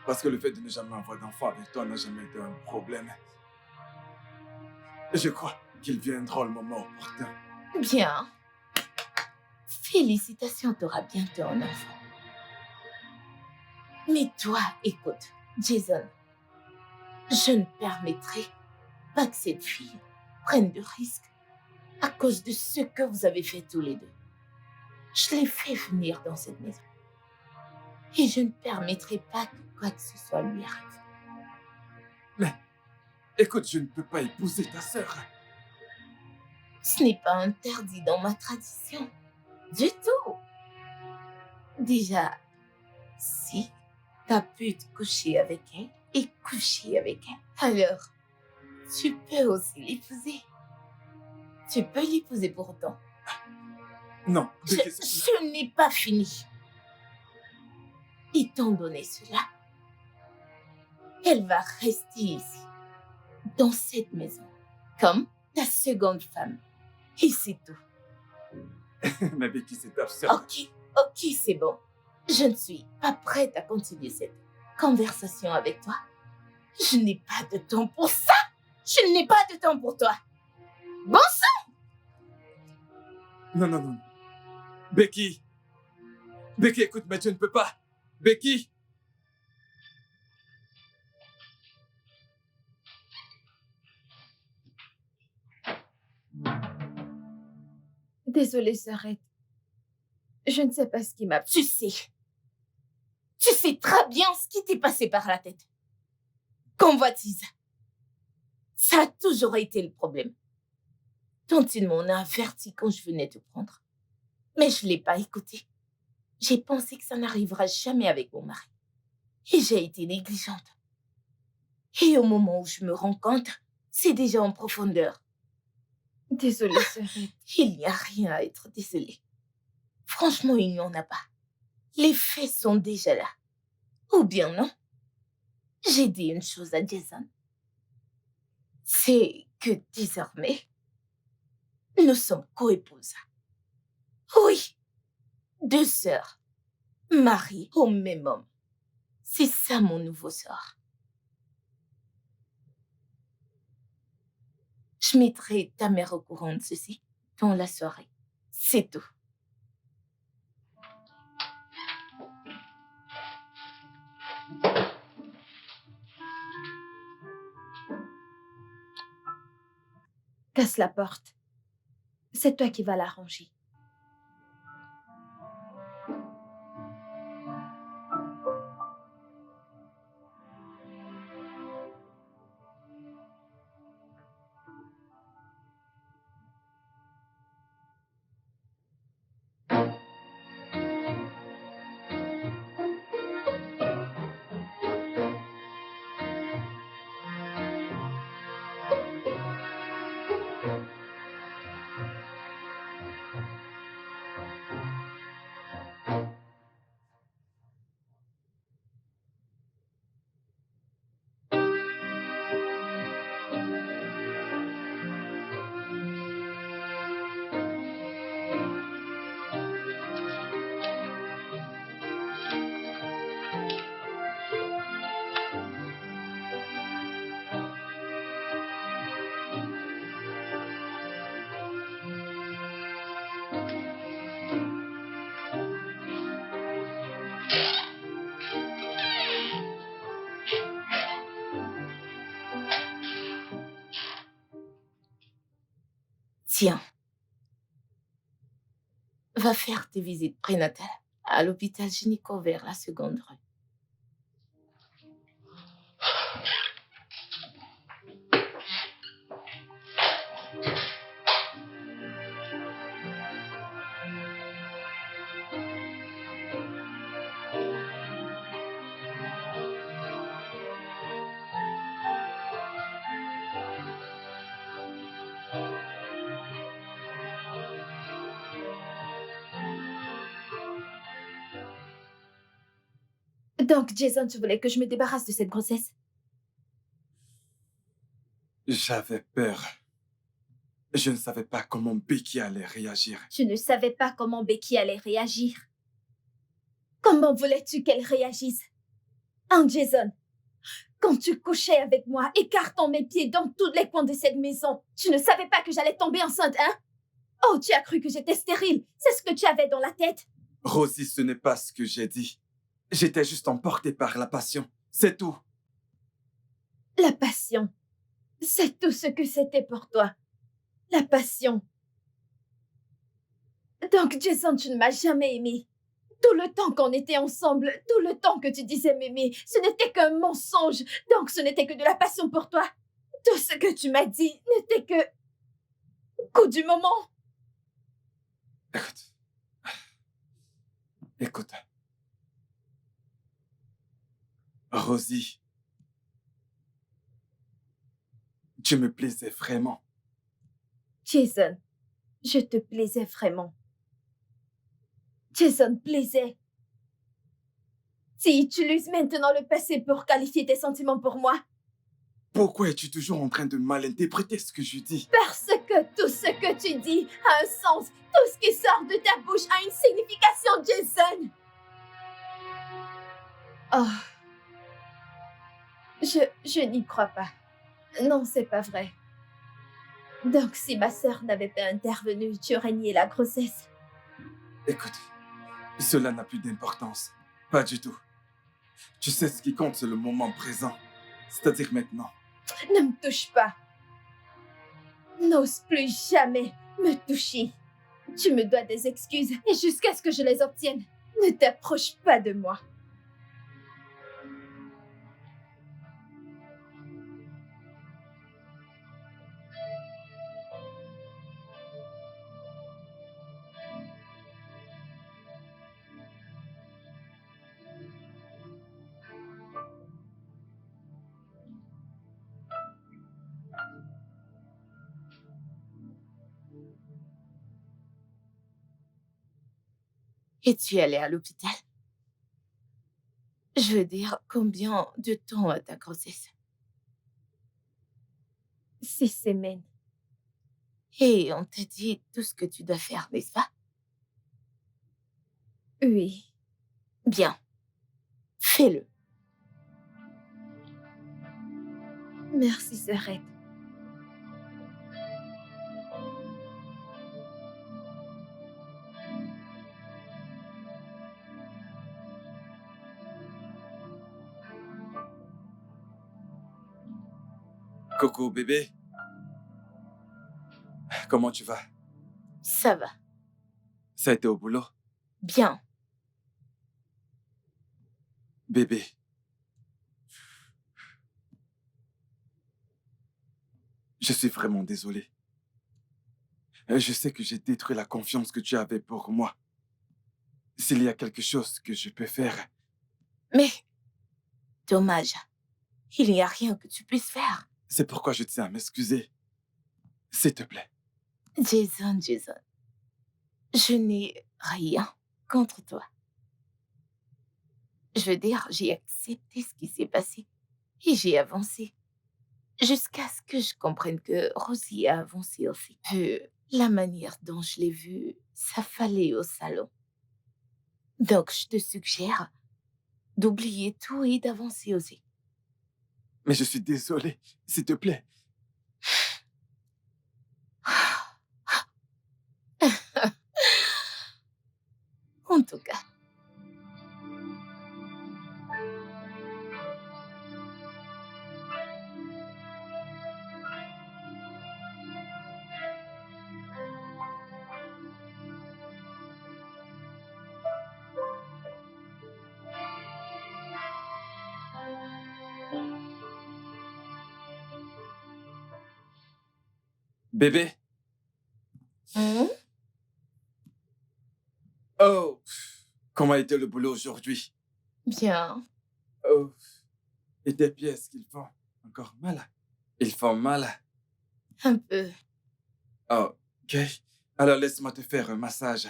Parce que le fait de ne jamais avoir d'enfant avec toi n'a jamais été un problème. Et je crois qu'il viendra le moment opportun. Bien. Félicitations, t'auras bientôt un enfant. Mais toi, écoute, Jason, je ne permettrai pas que cette fille prenne de risques à cause de ce que vous avez fait tous les deux. Je l'ai fait venir dans cette maison. Et je ne permettrai pas que quoi que ce soit lui arrive. Mais, écoute, je ne peux pas épouser ta sœur. Ce n'est pas interdit dans ma tradition. Du tout. Déjà, si t'as pu te coucher avec elle et coucher avec elle, alors tu peux aussi l'épouser. Tu peux l'épouser pour autant. Non, Je n'ai pas fini. Étant donné cela, elle va rester ici, dans cette maison, comme ta seconde femme. Et c'est tout. Mais Becky, c'est absurde. Ok, c'est bon. Je ne suis pas prête à continuer cette conversation avec toi. Je n'ai pas de temps pour ça. Je n'ai pas de temps pour toi. Bon sang! Non. Becky, écoute, mais tu ne peux pas. Becky! Désolée, Sœurette. Je ne sais pas ce qui m'a... Tu sais très bien ce qui t'est passé par la tête. Convoitise. Ça a toujours été le problème. Tantine m'en a averti quand je venais te prendre. Mais je ne l'ai pas écouté. J'ai pensé que ça n'arrivera jamais avec mon mari. Et j'ai été négligente. Et au moment où je me rends compte, c'est déjà en profondeur. Désolée, Sœurette. Il n'y a rien à être désolée. Franchement, il n'y en a pas. Les faits sont déjà là. Ou bien non. J'ai dit une chose à Jason. C'est que désormais, Nous sommes coépouses. Oui, 2 sœurs, mariées au même homme. C'est ça mon nouveau sort. Je mettrai ta mère au courant de ceci dans la soirée. C'est tout. Casse la porte. C'est toi qui vas l'arranger. Tiens, va faire tes visites prénatales à l'hôpital gynéco vers la seconde rue. Donc, Jason, tu voulais que je me débarrasse de cette grossesse? J'avais peur. Je ne savais pas comment Becky allait réagir. Tu ne savais pas comment Becky allait réagir. Comment voulais-tu qu'elle réagisse? Hein, Jason? Quand tu couchais avec moi, écartant mes pieds dans tous les coins de cette maison, tu ne savais pas que j'allais tomber enceinte, hein? Oh, tu as cru que j'étais stérile. C'est ce que tu avais dans la tête. Rosie, ce n'est pas ce que j'ai dit. J'étais juste emporté par la passion. C'est tout. La passion. C'est tout ce que c'était pour toi. La passion. Donc, Jason, tu ne m'as jamais aimé. Tout le temps qu'on était ensemble, tout le temps que tu disais m'aimer, ce n'était qu'un mensonge. Donc, ce n'était que de la passion pour toi. Tout ce que tu m'as dit n'était que coup du moment. Écoute. Écoute. Rosie. Tu me plaisais vraiment. Jason, je te plaisais vraiment. Jason plaisait. Tu utilises maintenant le passé pour qualifier tes sentiments pour moi. Pourquoi es-tu toujours en train de mal interpréter ce que je dis? Parce que tout ce que tu dis a un sens. Tout ce qui sort de ta bouche a une signification, Jason. Oh. Je n'y crois pas. Non, c'est pas vrai. Donc, si ma sœur n'avait pas intervenu, tu aurais nié la grossesse. Écoute, cela n'a plus d'importance. Pas du tout. Tu sais, ce qui compte, c'est le moment présent. C'est-à-dire maintenant. Ne me touche pas. N'ose plus jamais me toucher. Tu me dois des excuses et jusqu'à ce que je les obtienne, ne t'approche pas de moi. Et tu es allée à l'hôpital? Je veux dire, combien de temps a ta grossesse? 6 semaines. Et on te dit tout ce que tu dois faire, n'est-ce pas? Oui. Bien, fais-le. Merci, Sœurette. Coucou, bébé. Comment tu vas? Ça va. Ça a été au boulot? Bien. Bébé, je suis vraiment désolé. Je sais que j'ai détruit la confiance que tu avais pour moi. S'il y a quelque chose que je peux faire, Mais, dommage. Il n'y a rien que tu puisses faire. c'est pourquoi je tiens à m'excuser. S'il te plaît. Jason, je n'ai rien contre toi. Je veux dire, j'ai accepté ce qui s'est passé et j'ai avancé. Jusqu'à ce que je comprenne que Rosie a avancé aussi. Vu la manière dont je l'ai vue s'affaler au salon. Donc, je te suggère d'oublier tout et d'avancer aussi. Mais je suis désolé. S'il te plaît. En tout cas. Bébé. Hum, Oh. Comment a été le boulot aujourd'hui? Bien. Oh. Et tes pieds, est-ce qu'ils font encore mal? Ils font mal. Un peu. Oh, ok. Alors laisse-moi te faire un massage.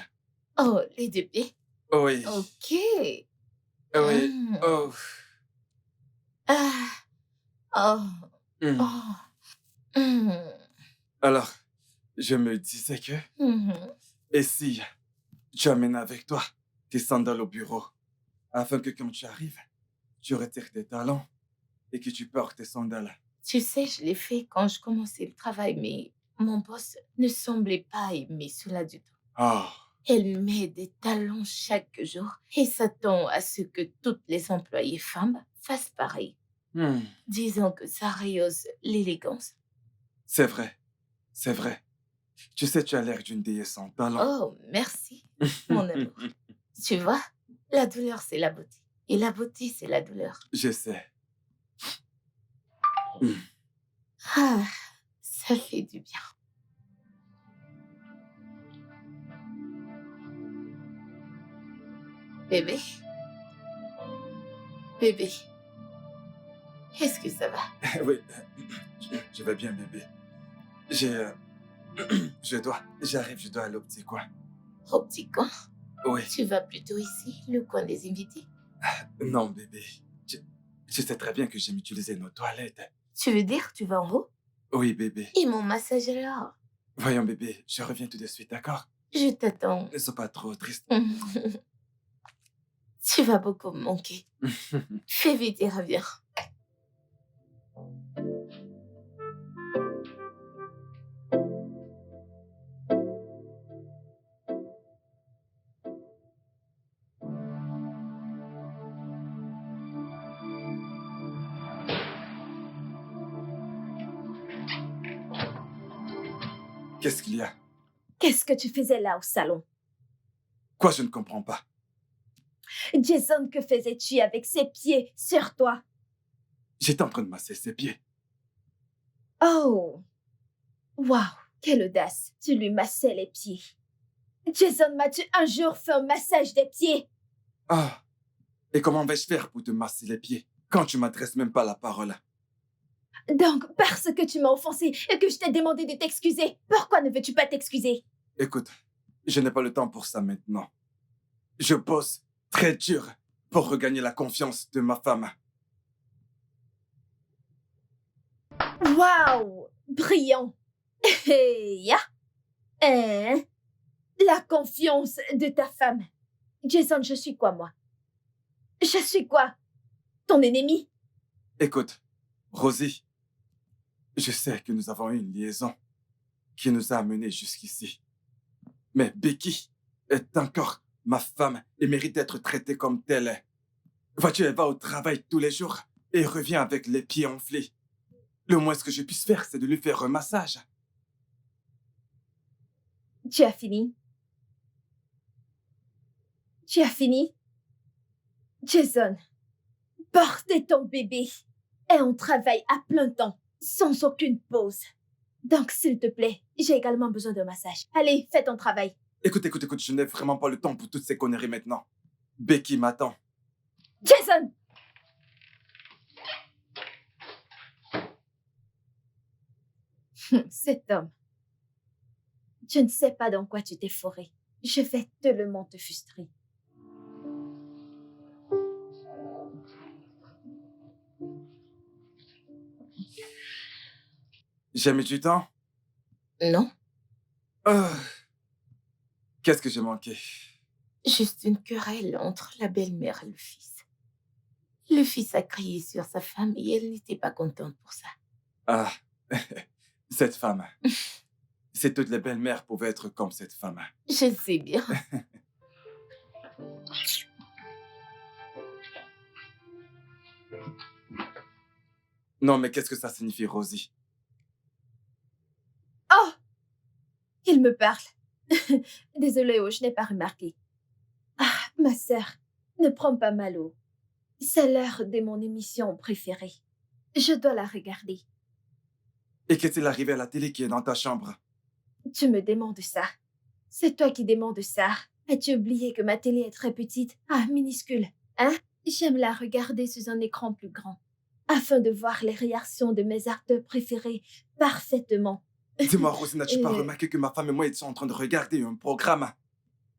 Oh, les deux pieds. Oui. Ok. Oui. Hum. Oh. Ah. Oh. Hmm. Oh. Hum. Alors, je me disais que... Mhm. Et si tu amènes avec toi tes sandales au bureau, afin que quand tu arrives, tu retires tes talons et que tu portes tes sandales. Tu sais, je l'ai fait quand je commençais le travail, mais mon boss ne semblait pas aimer cela du tout. Oh. Elle met des talons chaque jour et s'attend à ce que toutes les employées femmes fassent pareil. Hmm. Disons que ça rehausse l'élégance. C'est vrai. C'est vrai. Tu sais, tu as l'air d'une déesse en talons. Oh, merci, mon amour. Tu vois, la douleur, c'est la beauté. Et la beauté, c'est la douleur. Je sais. Hmm. Ah, ça fait du bien. Bébé, bébé, est-ce que ça va? Oui, je vais bien, bébé. J'arrive, je dois aller au petit coin. Au petit coin, Oui. tu vas plutôt ici, le coin des invités. Non, bébé. Je sais très bien que j'aime utiliser nos toilettes. Tu veux dire que tu vas en haut? Oui, bébé. Et mon massage alors? Voyons, bébé, je reviens tout de suite, d'accord? Je t'attends. Ne sois pas trop triste. Tu vas beaucoup me manquer. Fais vite et reviens. Qu'est-ce qu'il y a? Qu'est-ce que tu faisais là au salon? Quoi, je ne comprends pas. Jason, que faisais-tu avec ses pieds sur toi? J'étais en train de masser ses pieds. Oh! Waouh! Quelle audace! Tu lui massais les pieds. Jason, m'as-tu un jour fait un massage des pieds? Ah! Et comment vais-je faire pour te masser les pieds quand tu m'adresses même pas la parole? Donc, parce que tu m'as offensé et que je t'ai demandé de t'excuser, pourquoi ne veux-tu pas t'excuser? Écoute, je n'ai pas le temps pour ça maintenant. Je bosse très dur pour regagner la confiance de ma femme. Waouh! Brillant! Hey, ya! Hein? La confiance de ta femme. Jason, je suis quoi, moi? Je suis quoi? Ton ennemi? Écoute, Rosie, je sais que nous avons eu une liaison qui nous a amenés jusqu'ici. Mais Becky est encore ma femme et mérite d'être traitée comme telle. Vois-tu, elle va au travail tous les jours et revient avec les pieds enflés. Le moins que je puisse faire, c'est de lui faire un massage. Tu as fini? Tu as fini? Jason, porter ton bébé et on travaille à plein temps, sans aucune pause. Donc, s'il te plaît, j'ai également besoin d'un massage. Allez, fais ton travail. Écoute, je n'ai vraiment pas le temps pour toutes ces conneries maintenant. Becky m'attend. Jason! Cet homme. Je ne sais pas dans quoi tu t'es foré. Je vais tellement te frustrer. J'ai mis du temps? Non, Ah, qu'est-ce que j'ai manqué? juste une querelle entre la belle-mère et le fils. Le fils a crié sur sa femme et elle n'était pas contente pour ça. Ah, cette femme. Si toutes les belles-mères pouvaient être comme cette femme. Je le sais bien. Non, mais qu'est-ce que ça signifie, Rosie? Oh! Il me parle. Désolée, oh, je n'ai pas remarqué. Ah, ma sœur, ne prends pas mal, oh. C'est l'heure de mon émission préférée. Je dois la regarder. Et qu'est-il arrivé à la télé qui est dans ta chambre? Tu me demandes ça. C'est toi qui demandes ça. As-tu oublié que ma télé est très petite? Ah, minuscule. Hein? J'aime la regarder sur un écran plus grand, afin de voir les réactions de mes acteurs préférés parfaitement. Dis-moi, Rosie, n'as-tu pas Euh. remarqué que ma femme et moi étions en train de regarder un programme?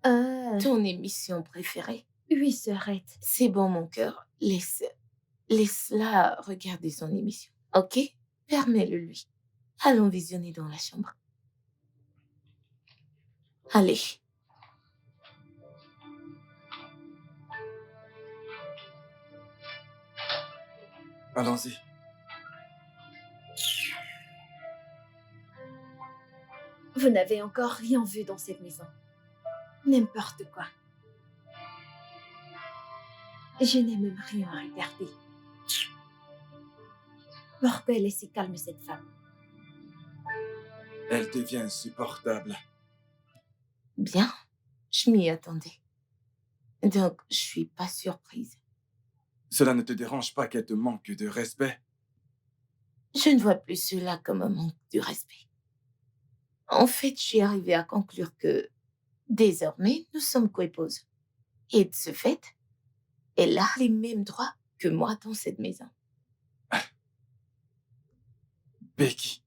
Ah, Ton émission préférée? oui, sœurette. C'est bon, mon cœur. Laisse-la regarder son émission. Ok? Permets-le lui. Allons visionner dans la chambre. Allez. Allons-y. Vous n'avez encore rien vu dans cette maison. N'importe quoi. Je n'ai même rien à regarder. Pourquoi elle est si calme, cette femme? Elle devient insupportable. Bien. Je m'y attendais. Donc, je suis pas surprise. Cela ne te dérange pas qu'elle te manque de respect? Je ne vois plus cela comme un manque de respect. En fait, je suis arrivée à conclure que, désormais, nous sommes coépouses. Et de ce fait, elle a les mêmes droits que moi dans cette maison. Becky.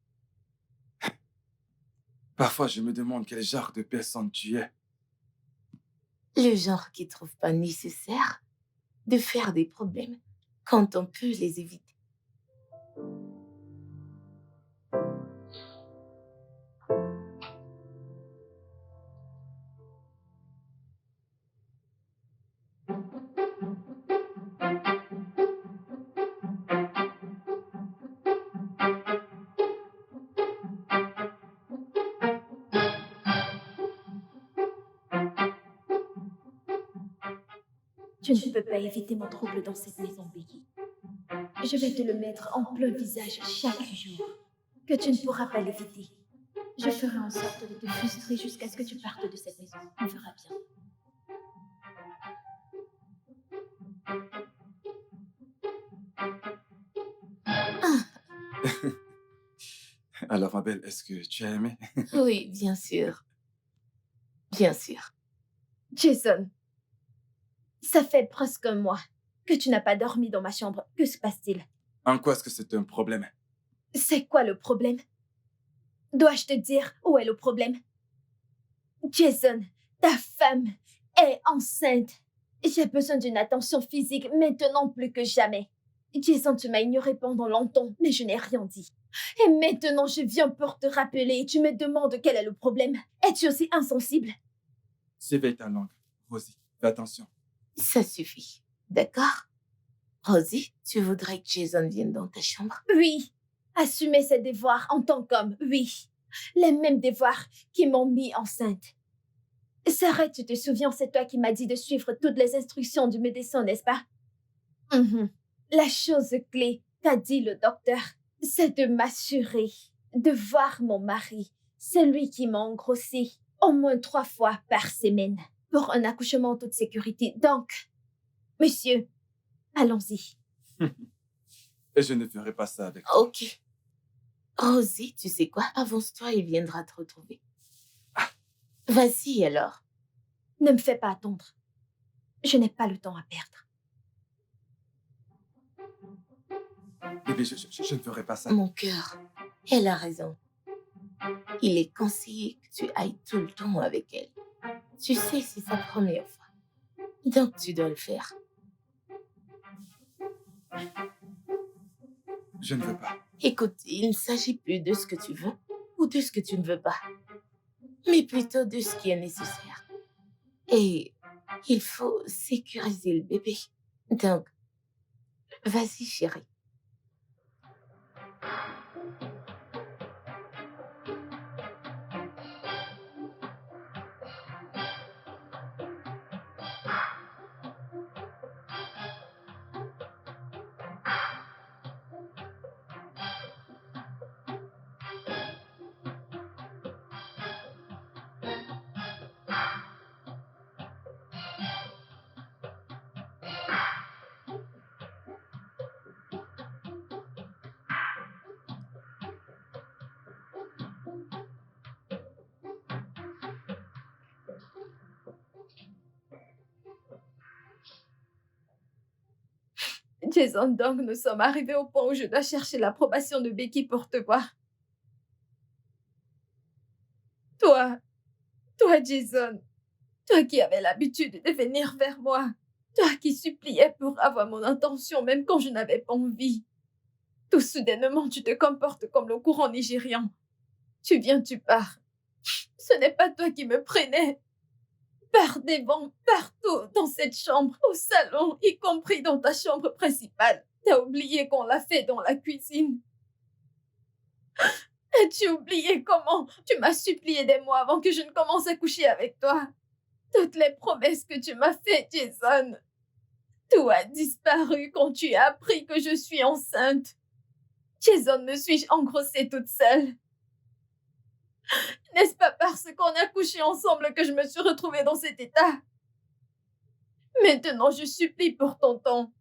Parfois, je me demande quel genre de personne tu es. Le genre qui trouve pas nécessaire de faire des problèmes quand on peut les éviter. Tu ne peux pas éviter mon trouble dans cette maison, Becky. Je vais te le mettre en plein visage chaque jour, que tu ne pourras pas l'éviter. Je ferai en sorte de te frustrer jusqu'à ce que tu partes de cette maison. On verra bien. Alors, ma belle, est-ce que tu as aimé? Oui, bien sûr. Bien sûr. Jason, ça fait presque un mois que tu n'as pas dormi dans ma chambre. Que se passe-t-il? En quoi est-ce que c'est un problème? C'est quoi le problème? Dois-je te dire où est le problème? Jason, ta femme est enceinte. J'ai besoin d'une attention physique maintenant plus que jamais. Jason, tu m'as ignoré pendant longtemps, mais je n'ai rien dit. Et maintenant, je viens pour te rappeler et tu me demandes quel est le problème. Es-tu aussi insensible? Surveille ta langue, Rosie. Fais attention. Ça suffit. D'accord? Rosie, tu voudrais que Jason vienne dans ta chambre? Oui. Assumer ses devoirs en tant qu'homme, oui. Les mêmes devoirs qui m'ont mis enceinte. Sarah, tu te souviens, c'est toi qui m'as dit de suivre toutes les instructions du médecin, n'est-ce pas? La chose clé qu'a dit le docteur, c'est de m'assurer de voir mon mari, celui qui m'a engrossé, au moins 3 fois par semaine, pour un accouchement en toute sécurité. Donc, monsieur, allons-y. Et je ne ferai pas ça avec toi. Ok. Rosie, tu sais quoi? Avance-toi, il viendra te retrouver. Vas-y alors. Ne me fais pas attendre. Je n'ai pas le temps à perdre. Bébé, je ne ferai pas ça. Mon cœur, elle a raison. Il est conseillé que tu ailles tout le temps avec elle. Tu sais, c'est sa première fois. Donc tu dois le faire. Je ne veux pas. Écoute, il ne s'agit plus de ce que tu veux ou de ce que tu ne veux pas, mais plutôt de ce qui est nécessaire. Et il faut sécuriser le bébé. Donc, vas-y chérie. Jason, donc, nous sommes arrivés au point où je dois chercher l'approbation de Becky pour te voir. Toi, Jason, toi qui avais l'habitude de venir vers moi, toi qui suppliais pour avoir mon intention même quand je n'avais pas envie. Tout soudainement, tu te comportes comme le courant nigérian. Tu viens, tu pars. Ce n'est pas toi qui me prenais. Par des vents, partout, dans cette chambre, au salon, y compris dans ta chambre principale. T'as oublié qu'on l'a fait dans la cuisine. As-tu oublié comment tu m'as supplié des mois avant que je ne commence à coucher avec toi? Toutes les promesses que tu m'as faites, Jason. Tout a disparu quand tu as appris que je suis enceinte. Jason, me suis-je engrossée toute seule? N'est-ce pas parce qu'on a couché ensemble que je me suis retrouvée dans cet état? Maintenant, je supplie pour ton temps.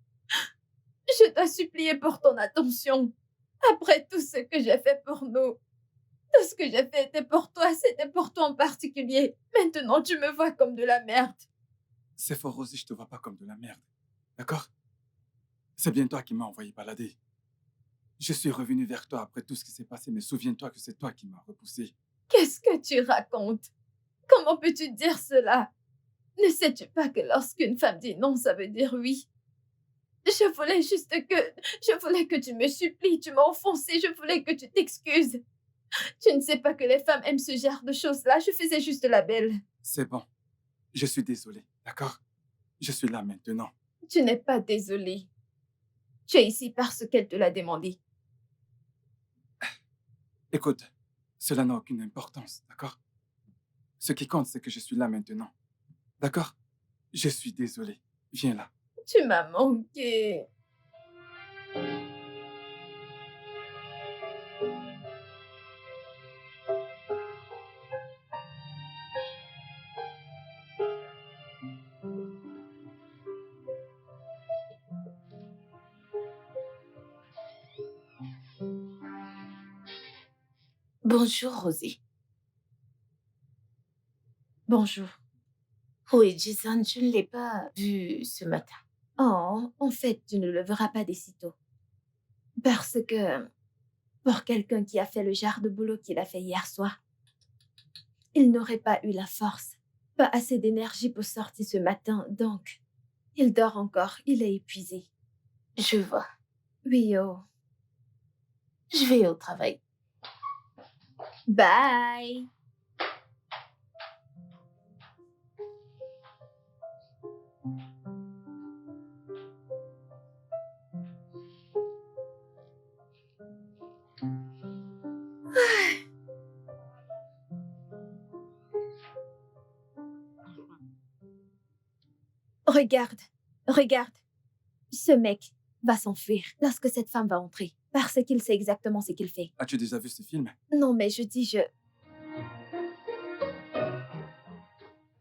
Je dois supplier pour ton attention. Après tout ce que j'ai fait pour nous, tout ce que j'ai fait était pour toi, c'était pour toi en particulier. Maintenant, tu me vois comme de la merde. C'est faux, Rosie, je te vois pas comme de la merde. D'accord? C'est bien toi qui m'as envoyé balader. Je suis revenu vers toi après tout ce qui s'est passé, mais souviens-toi que c'est toi qui m'as repoussé. Qu'est-ce que tu racontes? Comment peux-tu dire cela? Ne sais-tu pas que lorsqu'une femme dit non, ça veut dire oui? Je voulais que tu me supplies, tu m'as offensé, je voulais que tu t'excuses. Tu ne sais pas que les femmes aiment ce genre de choses-là, je faisais juste la belle. C'est bon. Je suis désolé, d'accord? Je suis là maintenant. Tu n'es pas désolée. Tu es ici parce qu'elle te l'a demandé. Écoute, cela n'a aucune importance, d'accord? Ce qui compte, c'est que je suis là maintenant. D'accord? Je suis désolé. Viens là. Tu m'as manqué. Bonjour Rosie. Bonjour. Oui, Jason, je ne l'ai pas vu ce matin. Oh, en fait, tu ne le verras pas d'ici-tôt. Parce que, pour quelqu'un qui a fait le genre de boulot qu'il a fait hier soir, il n'aurait pas eu la force, pas assez d'énergie pour sortir ce matin, donc il dort encore, il est épuisé. Je vois. Oui, oh. Je vais au travail. Bye. Regarde, regarde. Ce mec va s'enfuir lorsque cette femme va entrer, parce qu'il sait exactement ce qu'il fait. As-tu déjà vu ce film? Non, mais je dis je...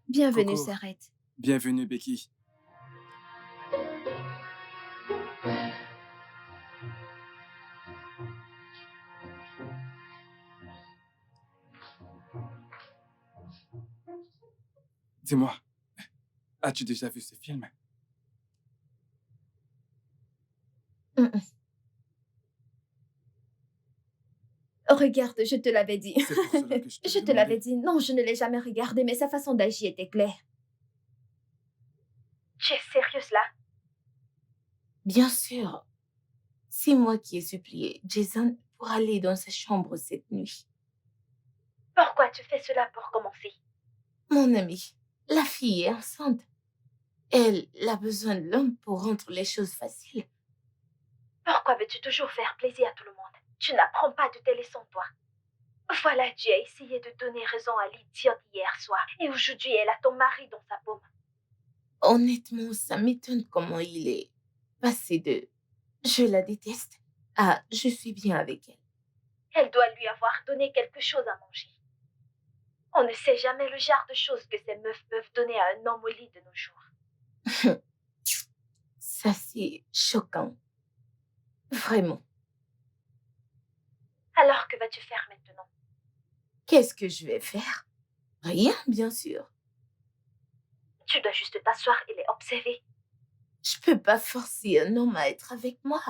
Bienvenue, Coco, Sarette. bienvenue, Becky. Dis-moi, as-tu déjà vu ce film? Regarde, je te l'avais dit. C'est pour cela que je te Je l'ai te l'avais demandé. dit. Non, je ne l'ai jamais regardé, mais sa façon d'agir était claire. Tu es sérieuse là? Bien sûr, c'est moi qui ai supplié Jason pour aller dans sa chambre cette nuit. Pourquoi tu fais cela pour commencer? Mon ami, la fille est enceinte. Elle a besoin de l'homme pour rendre les choses faciles. Pourquoi veux-tu toujours faire plaisir à tout le monde? Tu n'apprends pas de tes leçons, toi. Voilà, tu as essayé de donner raison à l'idiote hier soir. Et aujourd'hui, elle a ton mari dans sa paume. Honnêtement, ça m'étonne comment il est passé de « je la déteste » à « je suis bien avec elle ». Elle doit lui avoir donné quelque chose à manger. On ne sait jamais le genre de choses que ces meufs peuvent donner à un homme au lit de nos jours. Ça, c'est choquant. Vraiment. Alors, que vas-tu faire maintenant? Qu'est-ce que je vais faire? Rien, bien sûr. Tu dois juste t'asseoir et les observer. Je peux pas forcer un homme à être avec moi.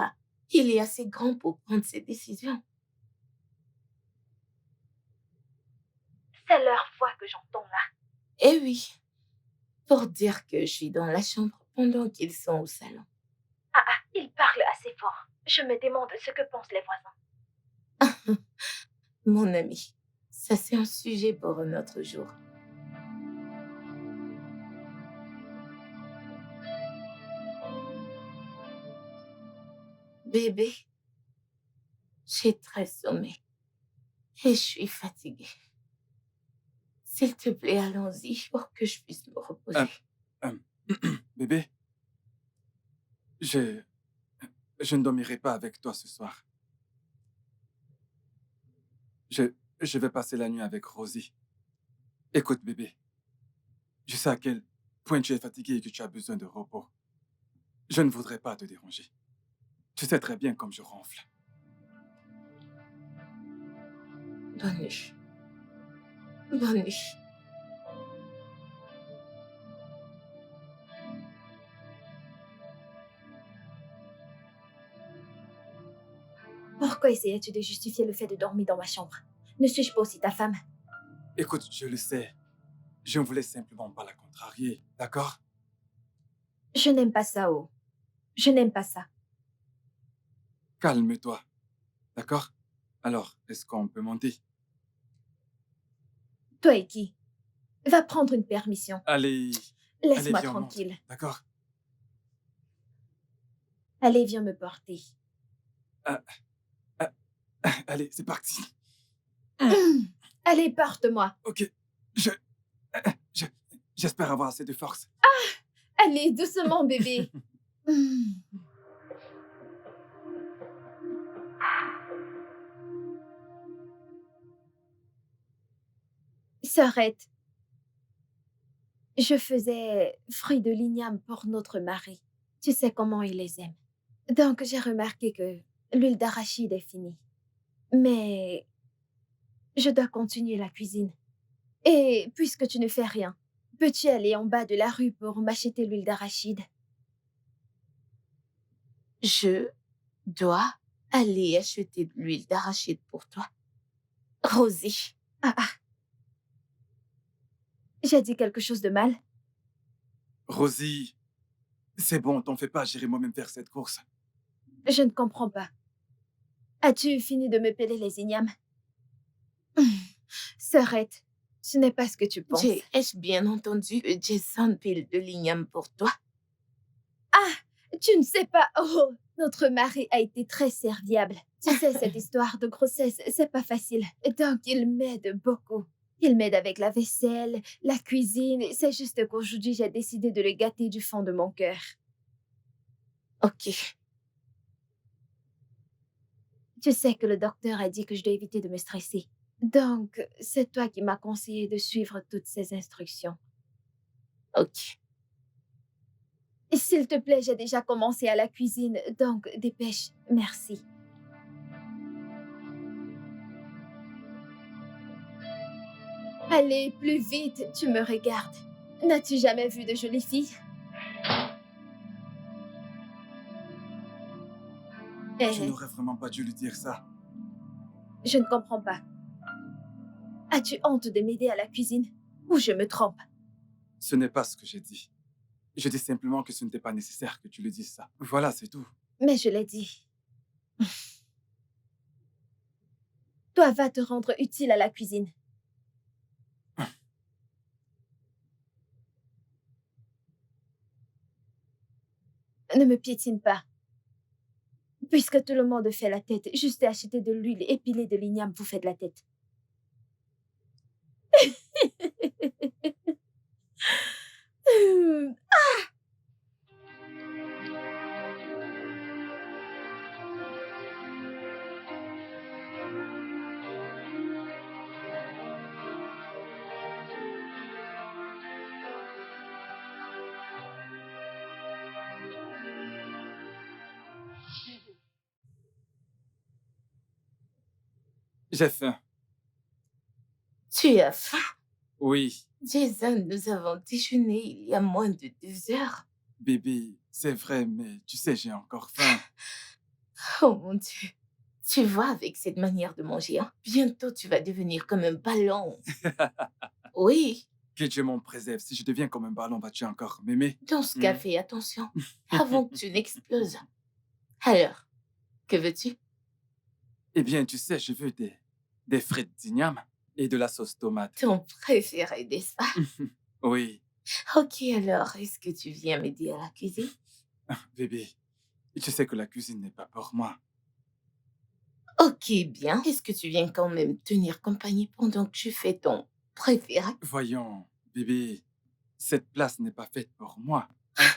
Il est assez grand pour prendre ses décisions. C'est leur voix que j'entends là. Eh oui, pour dire que je suis dans la chambre pendant qu'ils sont au salon. Ah, ils parlent assez fort. Je me demande ce que pensent les voisins. Mon ami, ça c'est un sujet pour un autre jour. Bébé, j'ai très sommeil et je suis fatiguée. S'il te plaît, allons-y pour que je puisse me reposer. Bébé, je ne dormirai pas avec toi ce soir. Je vais passer la nuit avec Rosie. Écoute, bébé, je sais à quel point tu es fatigué et que tu as besoin de repos. Je ne voudrais pas te déranger. Tu sais très bien comme je ronfle. Bonne nuit. Bonne nuit. Pourquoi essayais-tu de justifier le fait de dormir dans ma chambre? Ne suis-je pas aussi ta femme? Écoute, je le sais. Je ne voulais simplement pas la contrarier, d'accord? Je n'aime pas ça, oh. Je n'aime pas ça. Calme-toi, d'accord? Alors, est-ce qu'on peut monter? Toi et qui? Va prendre une permission. Allez, Laisse-moi viens, on monte, tranquille. d'accord? Allez, viens me porter. Allez, c'est parti. Allez, porte-moi. Ok, j'espère avoir assez de force. Allez, doucement, bébé. Sœurette, je faisais fruit de l'igname pour notre mari. Tu sais comment il les aime. Donc, j'ai remarqué que l'huile d'arachide est finie. Mais je dois continuer la cuisine. Et puisque tu ne fais rien, peux-tu aller en bas de la rue pour m'acheter l'huile d'arachide? Je dois aller acheter de l'huile d'arachide pour toi. Rosie. Ah. J'ai dit quelque chose de mal? Rosie, c'est bon, t'en fais pas, j'irai moi-même faire cette course. Je ne comprends pas. As-tu fini de me peler les ignames? Sœurette, ce n'est pas ce que tu penses. Ai-je bien entendu que Jason pile de l'igname pour toi? Ah, tu ne sais pas. Oh, notre mari a été très serviable. Tu sais, cette histoire de grossesse, c'est pas facile. Donc, il m'aide beaucoup. Il m'aide avec la vaisselle, la cuisine. C'est juste qu'aujourd'hui, j'ai décidé de le gâter du fond de mon cœur. Ok. Tu sais que le docteur a dit que je dois éviter de me stresser. Donc, c'est toi qui m'as conseillé de suivre toutes ces instructions. Ok. Et s'il te plaît, j'ai déjà commencé à la cuisine, donc dépêche. Merci. Allez, plus vite, tu me regardes. N'as-tu jamais vu de jolies filles? Tu Eh, n'aurais vraiment pas dû lui dire ça. je ne comprends pas. As-tu honte de m'aider à la cuisine? Ou je me trompe? Ce n'est pas ce que j'ai dit. Je dis simplement que ce n'était pas nécessaire que tu lui dises ça. Voilà, c'est tout. Mais je l'ai dit. Toi, va te rendre utile à la cuisine. Ne me piétine pas. Puisque tout le monde fait la tête, juste acheter de l'huile et piler de l'igname, vous faites la tête. J'ai faim. Tu as faim? Oui, Jason, nous avons déjeuné il y a moins de 2 heures. bébé, c'est vrai, mais tu sais, j'ai encore faim. Oh mon Dieu. Tu vois, avec cette manière de manger, hein, bientôt tu vas devenir comme un ballon. Oui, Que Dieu m'en préserve. Si je deviens comme un ballon, vas-tu encore m'aimer? dans ce cas, fais attention, avant que tu n'exploses. Alors, que veux-tu? Eh bien, tu sais, je veux des frites d'igname et de la sauce tomate. Ton préféré, n'est-ce pas? Oui, Ok, alors, est-ce que tu viens m'aider à la cuisine? bébé, tu sais que la cuisine n'est pas pour moi. Ok, bien. Est-ce que tu viens quand même tenir compagnie pendant que je fais ton préféré? Voyons, bébé, cette place n'est pas faite pour moi. Hein?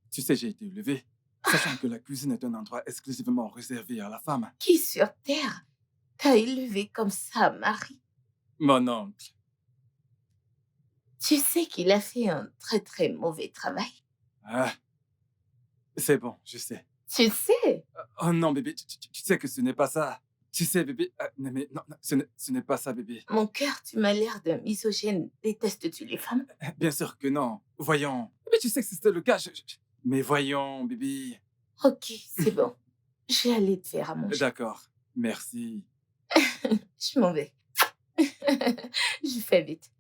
Tu sais, j'ai été élevé, sachant que la cuisine est un endroit exclusivement réservé à la femme. Qui sur Terre t'a élevé comme ça, Marie? Mon oncle. Tu sais qu'il a fait un très très mauvais travail. Ah, c'est bon, je sais. Tu sais, Oh non, bébé, tu sais que ce n'est pas ça. Tu sais, bébé, non, mais non, non, ce n'est pas ça, bébé. mon cœur, tu m'as l'air d'un misogyne. Détestes-tu les femmes? Bien sûr que non. Voyons. Mais tu sais que si c'était le cas, Mais voyons, bébé. Ok, c'est bon. Je vais aller te faire à manger. D'accord. Merci. Je m'en vais. Je fais vite.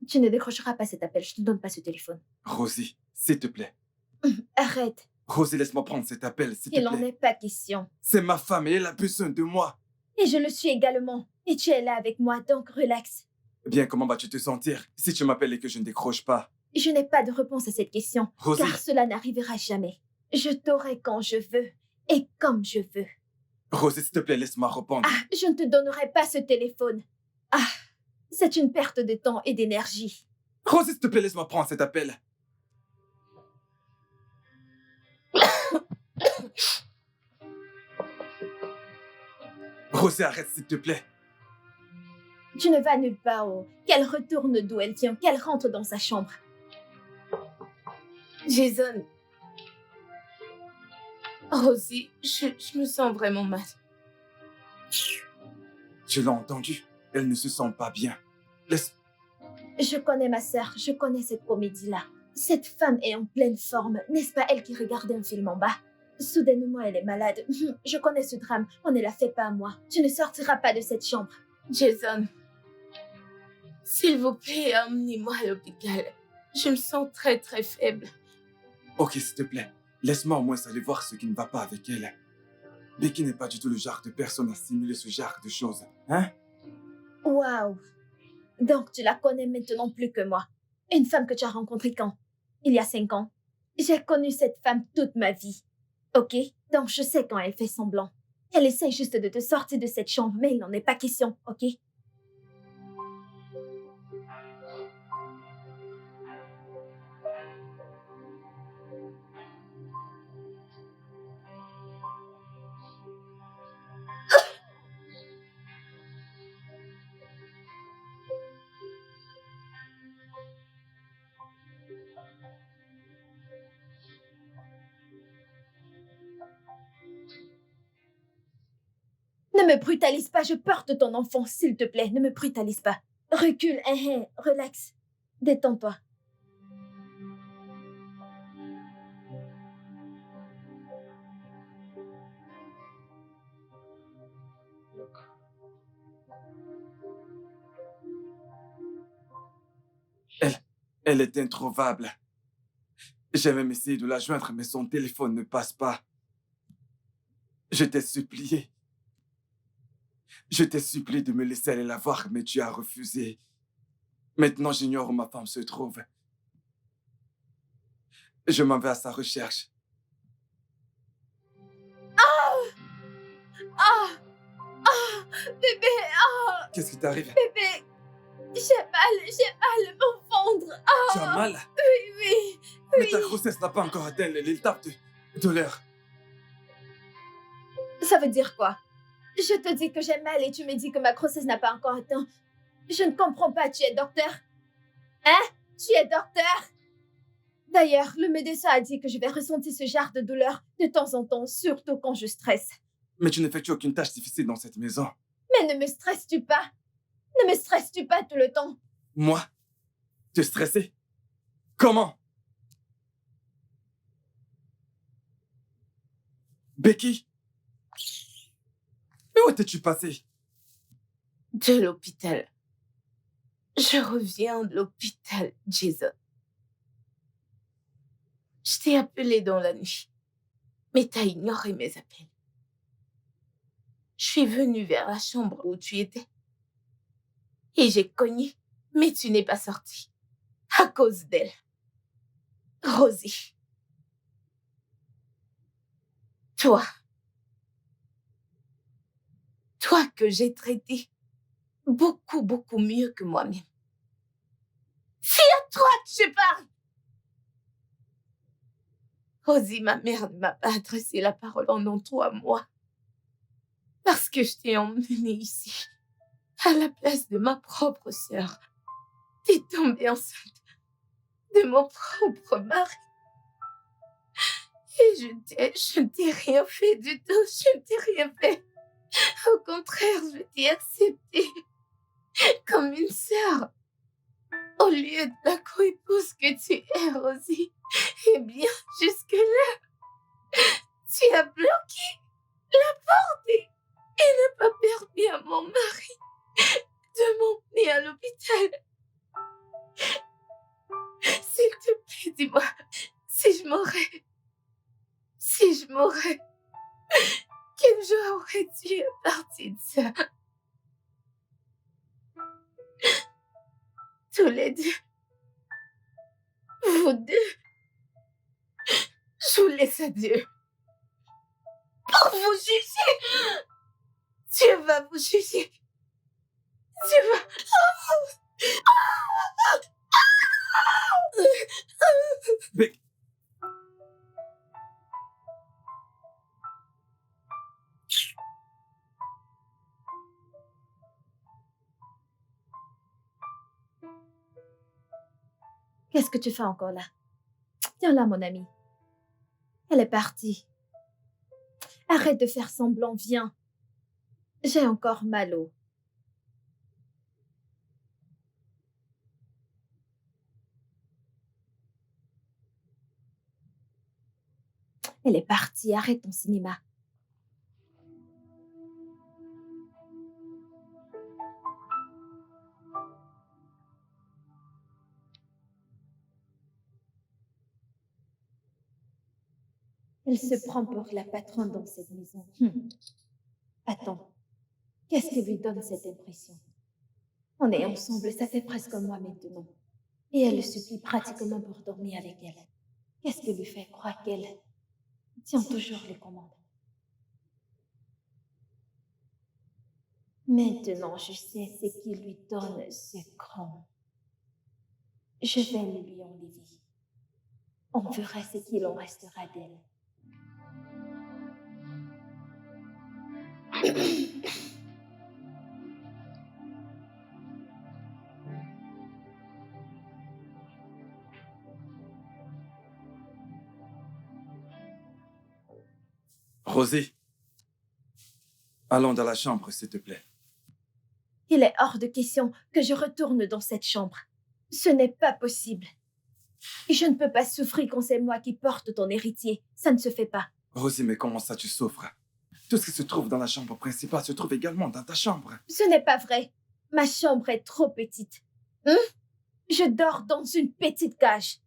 Tu ne décrocheras pas cet appel, je ne te donne pas ce téléphone. Rosie, s'il te plaît. Arrête, Rosie, laisse-moi prendre cet appel, s'il te il n'en plaît. est pas question. C'est ma femme et elle a besoin de moi. Et je le suis également. Et tu es là avec moi, donc relax. Bien, comment vas-tu te sentir si tu m'appelles et que je ne décroche pas? Je n'ai pas de réponse à cette question, Rosie, car cela n'arrivera jamais. Je t'aurai quand je veux et comme je veux. Rosie, s'il te plaît, laisse-moi répondre. Ah, je ne te donnerai pas ce téléphone. Ah, c'est une perte de temps et d'énergie. Rosie, s'il te plaît, laisse-moi prendre cet appel. Rosie, arrête, s'il te plaît. Tu ne vas nulle part, oh. Qu'elle retourne d'où elle vient, qu'elle rentre dans sa chambre. Jason. Rosie, je me sens vraiment mal. Tu l'as entendu? Elle ne se sent pas bien. Laisse... Je connais ma sœur, je connais cette comédie-là. Cette femme est en pleine forme, n'est-ce pas elle qui regardait un film en bas? Soudainement, elle est malade. Je connais ce drame, on ne l'a fait pas à moi. Tu ne sortiras pas de cette chambre. Jason, s'il vous plaît, emmenez-moi à l'hôpital. Je me sens très très faible. Ok, s'il te plaît. Laisse-moi au moins aller voir ce qui ne va pas avec elle. Becky n'est pas du tout le genre de personne à simuler ce genre de choses. Hein? Waouh! Donc, tu la connais maintenant plus que moi. Une femme que tu as rencontrée quand? Il y a 5 ans. J'ai connu cette femme toute ma vie. Ok? Donc, je sais quand elle fait semblant. Elle essaie juste de te sortir de cette chambre, mais il n'en est pas question, ok? Ne me brutalise pas, je porte ton enfant, s'il te plaît, ne me brutalise pas. Recule, relax. Détends-toi. Elle est introuvable. J'ai même essayé de la joindre, mais son téléphone ne passe pas. Je t'ai supplié. Je t'ai supplié de me laisser aller la voir, mais tu as refusé. Maintenant, j'ignore où ma femme se trouve. Je m'en vais à sa recherche. Bébé, Qu'est-ce qui t'arrive? bébé, j'ai mal au ventre. Tu as mal? Oui, Mais ta grossesse n'a pas encore atteint l'étape de l'heure. Ça veut dire quoi? Je te dis que j'ai mal et tu me dis que ma grossesse n'a pas encore atteint. Je ne comprends pas, tu es docteur? Hein? Tu es docteur? D'ailleurs, le médecin a dit que je vais ressentir ce genre de douleur de temps en temps, surtout quand je stresse. Mais tu n'effectues aucune tâche difficile dans cette maison. Mais ne me stresses-tu pas? Ne me stresses-tu pas tout le temps? Moi? Te stresser? Comment? Becky? Mais où étais-tu passée? De l'hôpital. Je reviens de l'hôpital, Jason. Je t'ai appelé dans la nuit, mais t'as ignoré mes appels. Je suis venue vers la chambre où tu étais. Et j'ai cogné, mais tu n'es pas sortie. À cause d'elle. Rosie. Toi. Toi que j'ai traité beaucoup, beaucoup mieux que moi-même. C'est à toi que je parle. Rosie, ma mère ne m'a pas adressé la parole pendant 3 mois. Parce que je t'ai emmenée ici, à la place de ma propre sœur. T'es tombée enceinte de mon propre mari. Et je ne t'ai rien fait du tout, je ne t'ai rien fait. Au contraire, je t'ai acceptée comme une sœur. Au lieu de la co-épouse que tu es, Rosie. Eh bien, jusque-là, tu as bloqué la porte et n'as pas permis à mon mari de m'emmener à l'hôpital. dis-moi, si je mourais, quelle joie aurais-tu à partir de ça? Tous les deux, vous deux, je vous laisse à Dieu pour vous juger. Dieu va vous juger. Dieu va... Mais Qu'est-ce que tu fais encore là? Viens là, mon ami. Elle est partie. Arrête de faire semblant, viens. J'ai encore mal au... Elle est partie, arrête ton cinéma. Elle se prend pour la patronne dans cette maison. Attends, qu'est-ce qui lui donne cette impression? On est ensemble, ça fait presque un mois maintenant. Et elle le supplie pratiquement pour dormir avec elle. Qu'est-ce qui lui fait croire qu'elle tient toujours les commandes? Maintenant, je sais ce qui lui donne ce cran. Je vais le lui enlever. On verra ce qu'il en restera d'elle. Rosie, allons dans la chambre, s'il te plaît. Il est hors de question que je retourne dans cette chambre. Ce n'est pas possible. Je ne peux pas souffrir quand c'est moi qui porte ton héritier. Ça ne se fait pas. Rosie, mais comment ça tu souffres? Tout ce qui se trouve dans la chambre principale se trouve également dans ta chambre. Ce n'est pas vrai. Ma chambre est trop petite. Je dors dans une petite cage.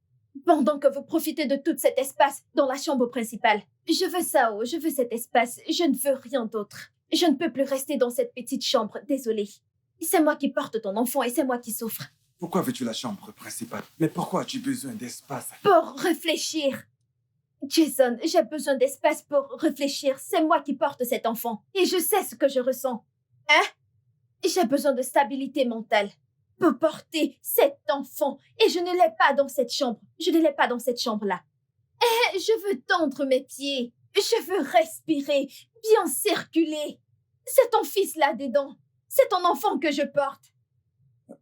Pendant que vous profitez de tout cet espace dans la chambre principale. Je veux ça, je veux cet espace. Je ne veux rien d'autre. Je ne peux plus rester dans cette petite chambre. Désolée. C'est moi qui porte ton enfant et c'est moi qui souffre. Pourquoi veux-tu la chambre principale? Mais pourquoi as-tu besoin d'espace? Pour réfléchir. Jason, j'ai besoin d'espace pour réfléchir. C'est moi qui porte cet enfant. Et je sais ce que je ressens. J'ai besoin de stabilité mentale pour porter cet enfant. Et je ne l'ai pas dans cette chambre. Je ne l'ai pas dans cette chambre-là. Et je veux tendre mes pieds. Je veux respirer, bien circuler. C'est ton fils là-dedans. C'est ton enfant que je porte.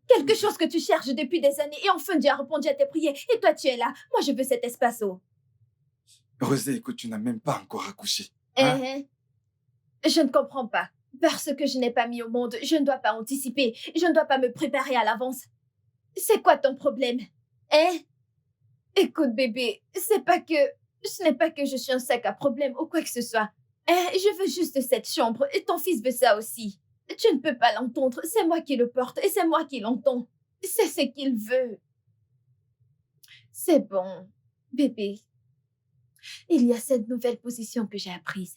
Quelque chose que tu cherches depuis des années. Et enfin, Dieu a répondu à tes prières. Et toi, tu es là. Moi, je veux cet espace. Rosie, écoute, tu n'as même pas encore accouché. Je ne comprends pas. Parce que je n'ai pas mis au monde, je ne dois pas anticiper. Je ne dois pas me préparer à l'avance. C'est quoi ton problème? Écoute, bébé, ce n'est pas que je suis un sac à problème ou quoi que ce soit. Je veux juste cette chambre et ton fils veut ça aussi. Tu ne peux pas l'entendre, c'est moi qui le porte et c'est moi qui l'entends. C'est ce qu'il veut. C'est bon, bébé. Il y a cette nouvelle position que j'ai apprise.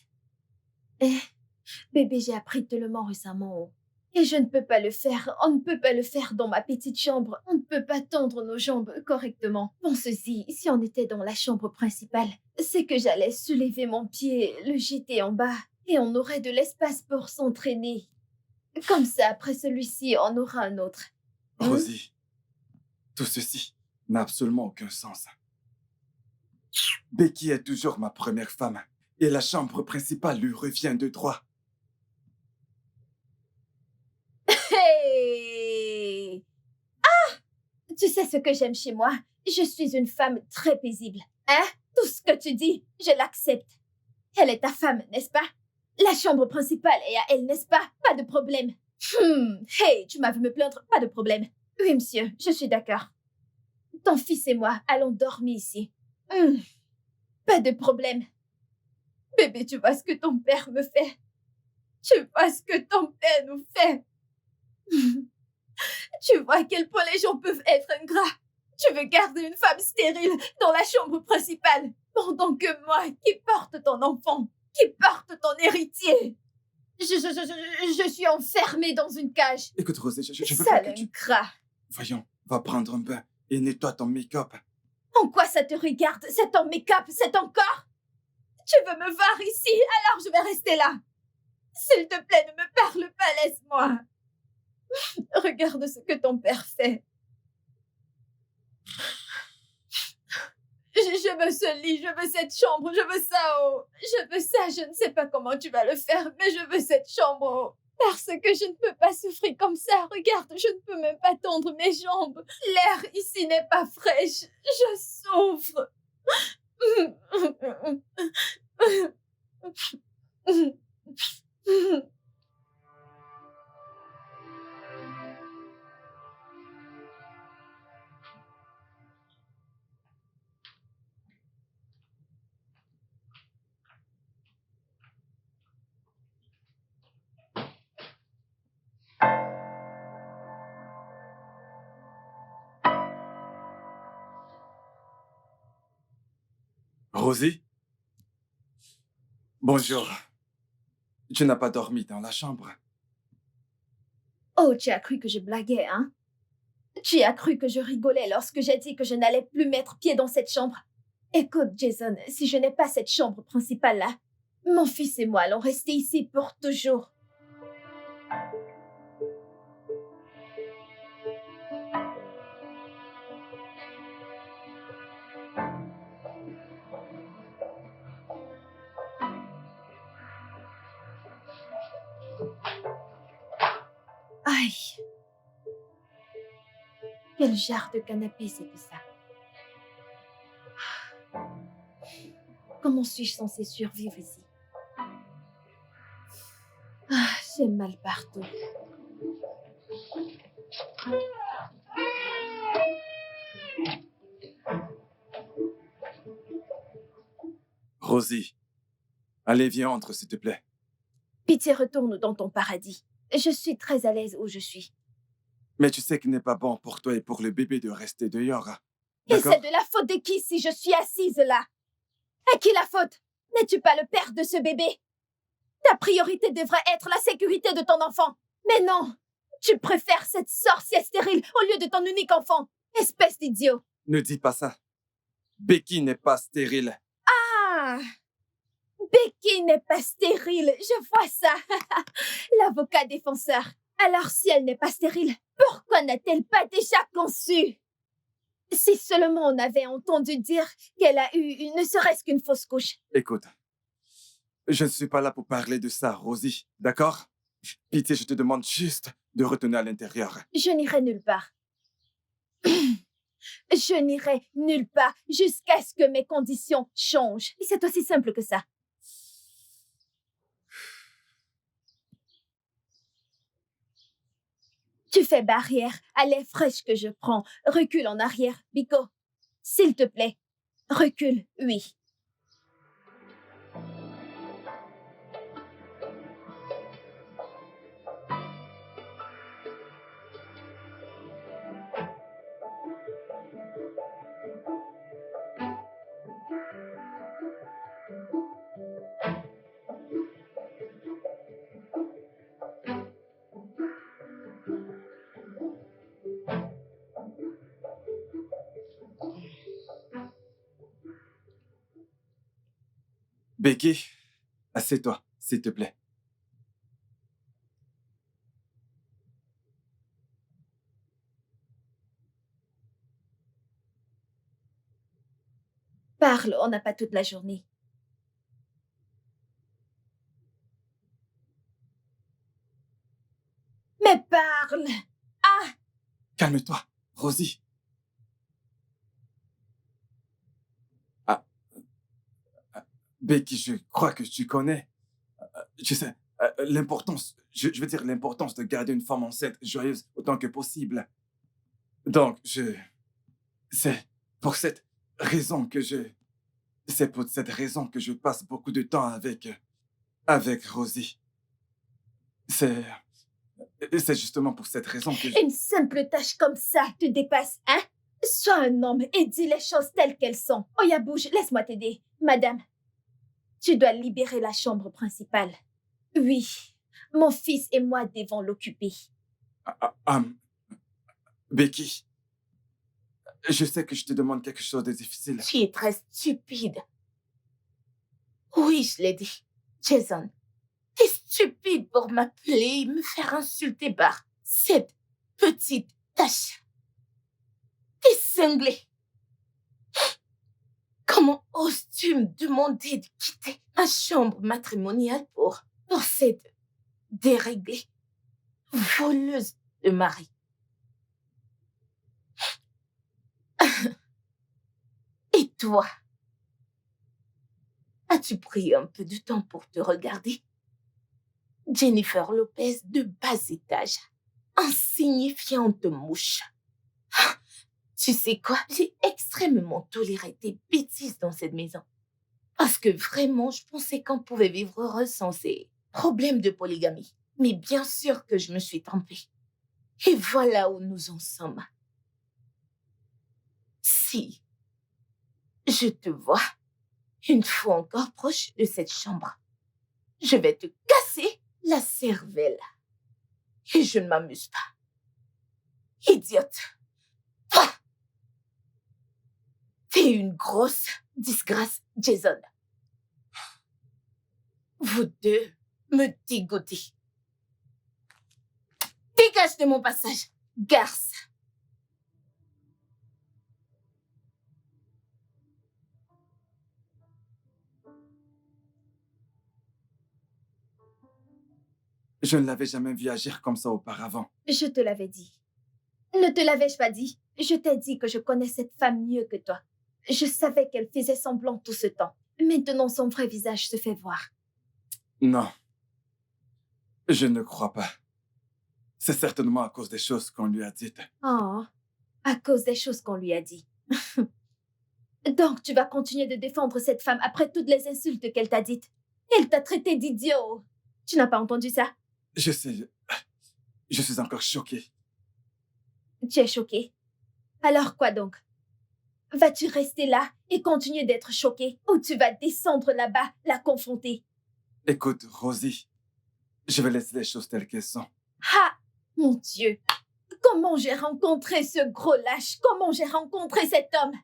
Bébé, j'ai appris tellement récemment. Et je ne peux pas le faire. On ne peut pas le faire dans ma petite chambre. On ne peut pas tendre nos jambes correctement. Bon, ceci, si on était dans la chambre principale, c'est que j'allais soulever mon pied, le jeter en bas, et on aurait de l'espace pour s'entraîner. Comme ça, après celui-ci, on aura un autre. Rosie, tout ceci n'a absolument aucun sens. Becky est toujours ma première femme, et la chambre principale lui revient de droit. Hey! Tu sais ce que j'aime chez moi? Je suis une femme très paisible. Tout ce que tu dis, je l'accepte. Elle est ta femme, n'est-ce pas? La chambre principale est à elle, n'est-ce pas? Pas de problème. Hey, tu m'as vu me plaindre? Pas de problème. Oui, monsieur, je suis d'accord. Ton fils et moi allons dormir ici. Pas de problème. Bébé, tu vois ce que ton père me fait? Tu vois ce que ton père nous fait? Tu vois à quel point les gens peuvent être ingrats. Tu veux garder une femme stérile dans la chambre principale, pendant que moi, qui porte ton enfant, qui porte ton héritier, je suis enfermée dans une cage. Écoute, Rosé, je veux pas Sale que tu... ingrat. Voyons, va prendre un bain et nettoie ton make-up. En quoi ça te regarde? C'est ton make-up, c'est ton corps? Tu veux me voir ici, alors je vais rester là. S'il te plaît, ne me parle pas, laisse-moi. Regarde ce que ton père fait. Je veux ce lit, je veux cette chambre, je veux ça haut. Je veux ça, je ne sais pas comment tu vas le faire, mais je veux cette chambre haut. Parce que je ne peux pas souffrir comme ça. Regarde, je ne peux même pas tendre mes jambes. L'air ici n'est pas fraîche. Je souffre. Rosie? Bonjour. Tu n'as pas dormi dans la chambre? Oh, tu as cru que je blaguais, hein? Tu as cru que je rigolais lorsque j'ai dit que je n'allais plus mettre pied dans cette chambre? Écoute, Jason, si je n'ai pas cette chambre principale-là, mon fils et moi allons rester ici pour toujours. Aïe! Quel genre de canapé c'est que ça? Comment suis-je censée survivre ici? Ah, j'ai mal partout. Rosie, allez, viens, entre, s'il te plaît. Pitié, retourne dans ton paradis. Je suis très à l'aise où je suis. Mais tu sais qu'il n'est pas bon pour toi et pour le bébé de rester dehors. Et D'accord? c'est de la faute de qui si je suis assise là? À qui la faute? N'es-tu pas le père de ce bébé? Ta priorité devrait être la sécurité de ton enfant. Mais non, tu préfères cette sorcière stérile au lieu de ton unique enfant. Espèce d'idiot. Ne dis pas ça. Becky n'est pas stérile. Ah, Becky n'est pas stérile, je vois ça. L'avocat défenseur. Alors si elle n'est pas stérile, pourquoi n'a-t-elle pas déjà conçu? Si seulement on avait entendu dire qu'elle a eu ne serait-ce qu'une fausse couche. Écoute, je ne suis pas là pour parler de ça, Rosie, d'accord? Pitié, je te demande juste de retourner à l'intérieur. Je n'irai nulle part. Je n'irai nulle part jusqu'à ce que mes conditions changent. Et c'est aussi simple que ça. Tu fais barrière à l'air fraîche que je prends. Recule en arrière, Biko. S'il te plaît. Recule, oui. Becky, assieds-toi, s'il te plaît. Parle, on n'a pas toute la journée. Mais parle! Ah! Calme-toi, Rosie. Ah, Becky, je crois que tu connais. Tu sais, l'importance, je veux dire l'importance de garder une femme enceinte joyeuse autant que possible. Donc, c'est pour cette raison que c'est pour cette raison que je passe beaucoup de temps avec Rosie. C'est justement pour cette raison que Une simple tâche comme ça te dépasse, hein? Sois un homme et dis les choses telles qu'elles sont. Oya, bouge, laisse-moi t'aider. Madame, tu dois libérer la chambre principale. Oui, mon fils et moi devons l'occuper. Becky, je sais que je te demande quelque chose de difficile. Tu es très stupide. Oui, je l'ai dit. Jason, t'es stupide pour m'appeler et me faire insulter par cette petite tâche. T'es cinglé. Comment oses-tu me demander de quitter ma chambre matrimoniale pour cette déréglée voleuse de mari? Et toi, as-tu pris un peu de temps pour te regarder? Jennifer Lopez de bas étage, insignifiante mouche. Tu sais quoi? J'ai extrêmement toléré tes bêtises dans cette maison. Parce que vraiment, je pensais qu'on pouvait vivre heureux sans ces problèmes de polygamie. Mais bien sûr que je me suis trompée. Et voilà où nous en sommes. Si je te vois une fois encore proche de cette chambre, je vais te casser la cervelle. Et je ne m'amuse pas. Idiote. Ah! T'es une grosse disgrâce, Jason. Vous deux me dégoûtez. Dégage de mon passage, garce. Je ne l'avais jamais vu agir comme ça auparavant. Je te l'avais dit. Ne te l'avais-je pas dit? Je t'ai dit que je connais cette femme mieux que toi. Je savais qu'elle faisait semblant tout ce temps. Maintenant, son vrai visage se fait voir. Non. Je ne crois pas. C'est certainement à cause des choses qu'on lui a dites. Oh, à cause des choses qu'on lui a dit. Donc, tu vas continuer de défendre cette femme après toutes les insultes qu'elle t'a dites. Elle t'a traité d'idiot. Tu n'as pas entendu ça? Je sais. Je suis encore choqué. Tu es choqué. Alors quoi donc? Vas-tu rester là et continuer d'être choqué ou tu vas descendre là-bas, la confronter? Écoute, Rosie, je vais laisser les choses telles qu'elles sont. Ah, mon Dieu! Comment j'ai rencontré ce gros lâche? Comment j'ai rencontré cet homme?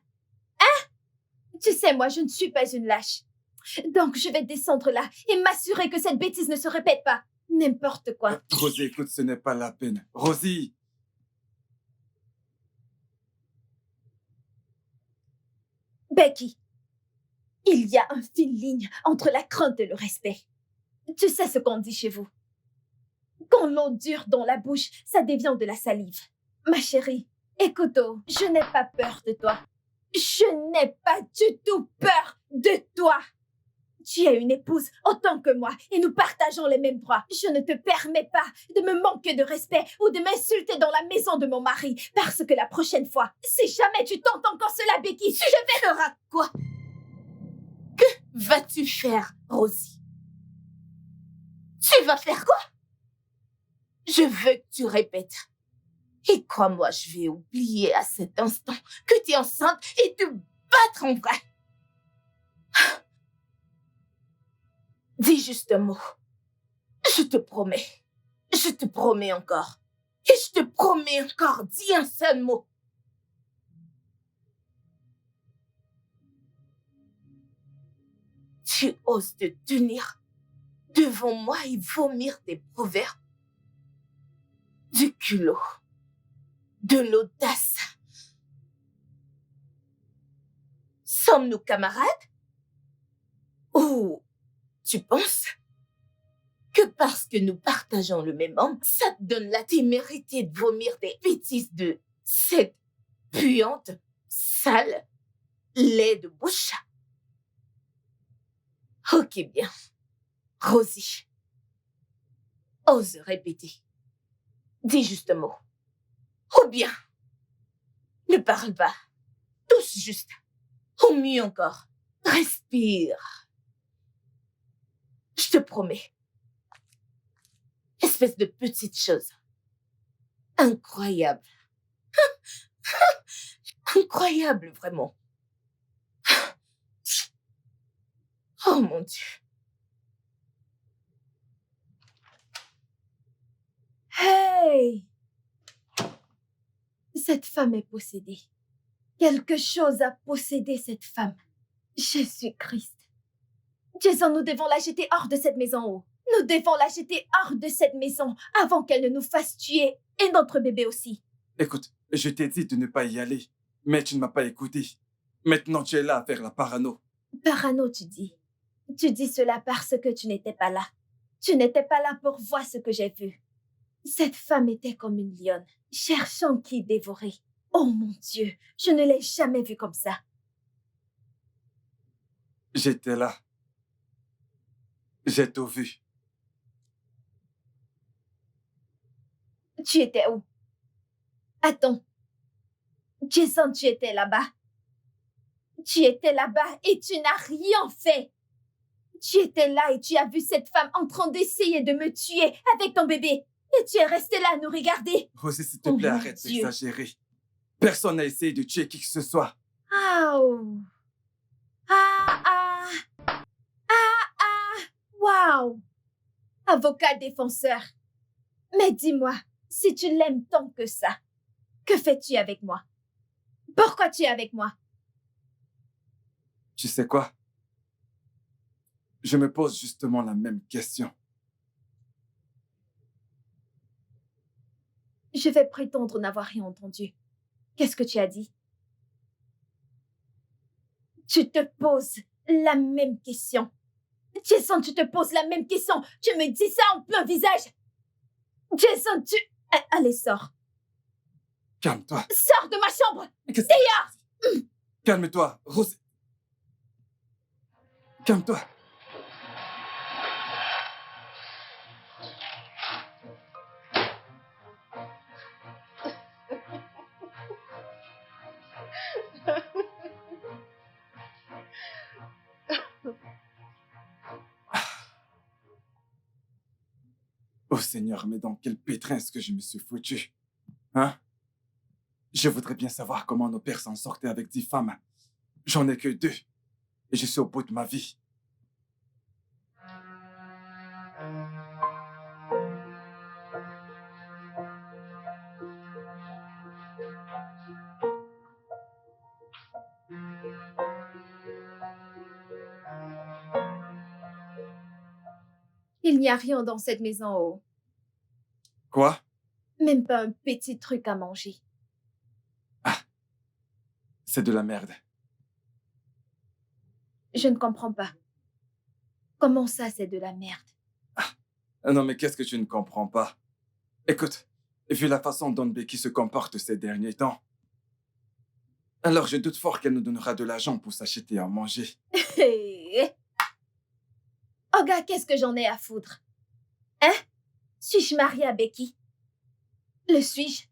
Hein? Tu sais, moi, je ne suis pas une lâche. Donc, je vais descendre là et m'assurer que cette bêtise ne se répète pas. N'importe quoi. Rosie, écoute, ce n'est pas la peine. Rosie! Becky, il y a un fine ligne entre la crainte et le respect. Tu sais ce qu'on dit chez vous. Quand l'eau dure dans la bouche, ça devient de la salive. Ma chérie, écoute, je n'ai pas peur de toi. Je n'ai pas du tout peur de toi. Tu es une épouse autant que moi et nous partageons les mêmes droits. Je ne te permets pas de me manquer de respect ou de m'insulter dans la maison de mon mari parce que la prochaine fois, si jamais tu tentes encore cela, Becky, je vais... Feras quoi? Que vas-tu faire, Rosie? Tu vas faire quoi? Je veux que tu répètes. Et crois-moi, je vais oublier à cet instant que tu es enceinte et te battre en vrai. Dis juste un mot. Je te promets. Je te promets encore. Et je te promets encore, dis un seul mot. Tu oses te tenir devant moi et vomir des proverbes, du culot, de l'audace. Sommes-nous camarades? Ou tu penses que parce que nous partageons le même homme, ça te donne la témérité de vomir des bêtises de cette puante, sale, lait de bouche? Ok, bien. Rosie, ose répéter. Dis juste un mot. Ou bien, ne parle pas. Tousse juste. Ou mieux encore, respire. Je te promets. Espèce de petite chose. Incroyable. incroyable, vraiment. Oh mon Dieu. Hey! Cette femme est possédée. Quelque chose a possédé cette femme. Jésus-Christ. Jason, nous devons la jeter hors de cette maison. Oh. Nous devons la jeter hors de cette maison avant qu'elle ne nous fasse tuer et notre bébé aussi. Écoute, je t'ai dit de ne pas y aller, mais tu ne m'as pas écouté. Maintenant, tu es là à faire la parano. Parano, tu dis. Tu dis cela parce que tu n'étais pas là. Tu n'étais pas là pour voir ce que j'ai vu. Cette femme était comme une lionne, cherchant qui dévorer. Oh mon Dieu, je ne l'ai jamais vue comme ça. J'étais là. J'ai tout vu. Tu étais où? Attends. Jason, tu étais là-bas. Tu étais là-bas et tu n'as rien fait. Tu étais là et tu as vu cette femme en train d'essayer de me tuer avec ton bébé. Et tu es resté là à nous regarder. Rosie, s'il te Oh plaît, mon arrête Dieu. d'exagérer. Personne n'a essayé de tuer qui que ce soit. Oh. Ah. Wow. Avocat défenseur. Mais dis-moi, si tu l'aimes tant que ça, que fais-tu avec moi? Pourquoi tu es avec moi? Tu sais quoi? Je me pose justement la même question. Je vais prétendre n'avoir rien entendu. Qu'est-ce que tu as dit? Tu te poses la même question. Jason, tu te poses la même question. Tu me dis ça en plein visage. Jason, tu... Allez, sors. Calme-toi. Sors de ma chambre. Dehors! Calme-toi, Rosie. Calme-toi. Oh Seigneur, mais dans quel pétrin est-ce que je me suis foutu? Hein? Je voudrais bien savoir comment nos pères s'en sortaient avec 10 femmes. J'en ai que 2. Et je suis au bout de ma vie. Il n'y a rien dans cette maison. Oh. Quoi? Même pas un petit truc à manger. C'est de la merde. Je ne comprends pas. Comment ça, c'est de la merde? Non, mais qu'est-ce que tu ne comprends pas? Écoute, vu la façon dont Becky se comporte ces derniers temps, alors je doute fort qu'elle nous donnera de l'argent pour s'acheter à manger. Oh gars, qu'est-ce que j'en ai à foutre? Hein? Suis-je mariée à Becky? Le suis-je?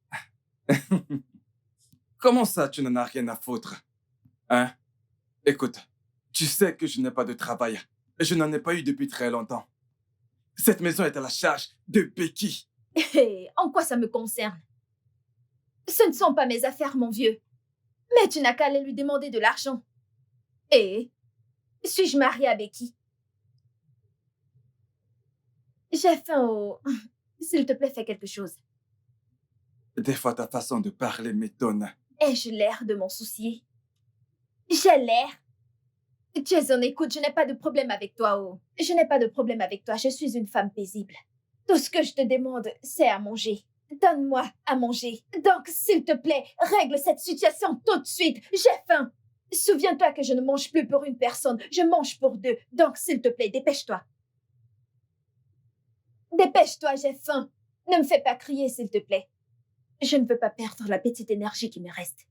Comment ça, tu n'en as rien à foutre? Hein? Écoute, tu sais que je n'ai pas de travail. Et je n'en ai pas eu depuis très longtemps. Cette maison est à la charge de Becky. En quoi ça me concerne? Ce ne sont pas mes affaires, mon vieux. Mais tu n'as qu'à aller lui demander de l'argent. Et suis-je mariée à Becky? J'ai faim au... S'il te plaît, fais quelque chose. Des fois, ta façon de parler m'étonne. Ai-je l'air de m'en soucier? J'ai l'air? Jason, écoute, je n'ai pas de problème avec toi, oh. Je n'ai pas de problème avec toi, je suis une femme paisible. Tout ce que je te demande, c'est à manger. Donne-moi à manger. Donc, s'il te plaît, règle cette situation tout de suite. J'ai faim. Souviens-toi que je ne mange plus pour une personne, je mange pour 2. Donc, s'il te plaît, dépêche-toi. Dépêche-toi, j'ai faim. Ne me fais pas crier, s'il te plaît. Je ne veux pas perdre la petite énergie qui me reste.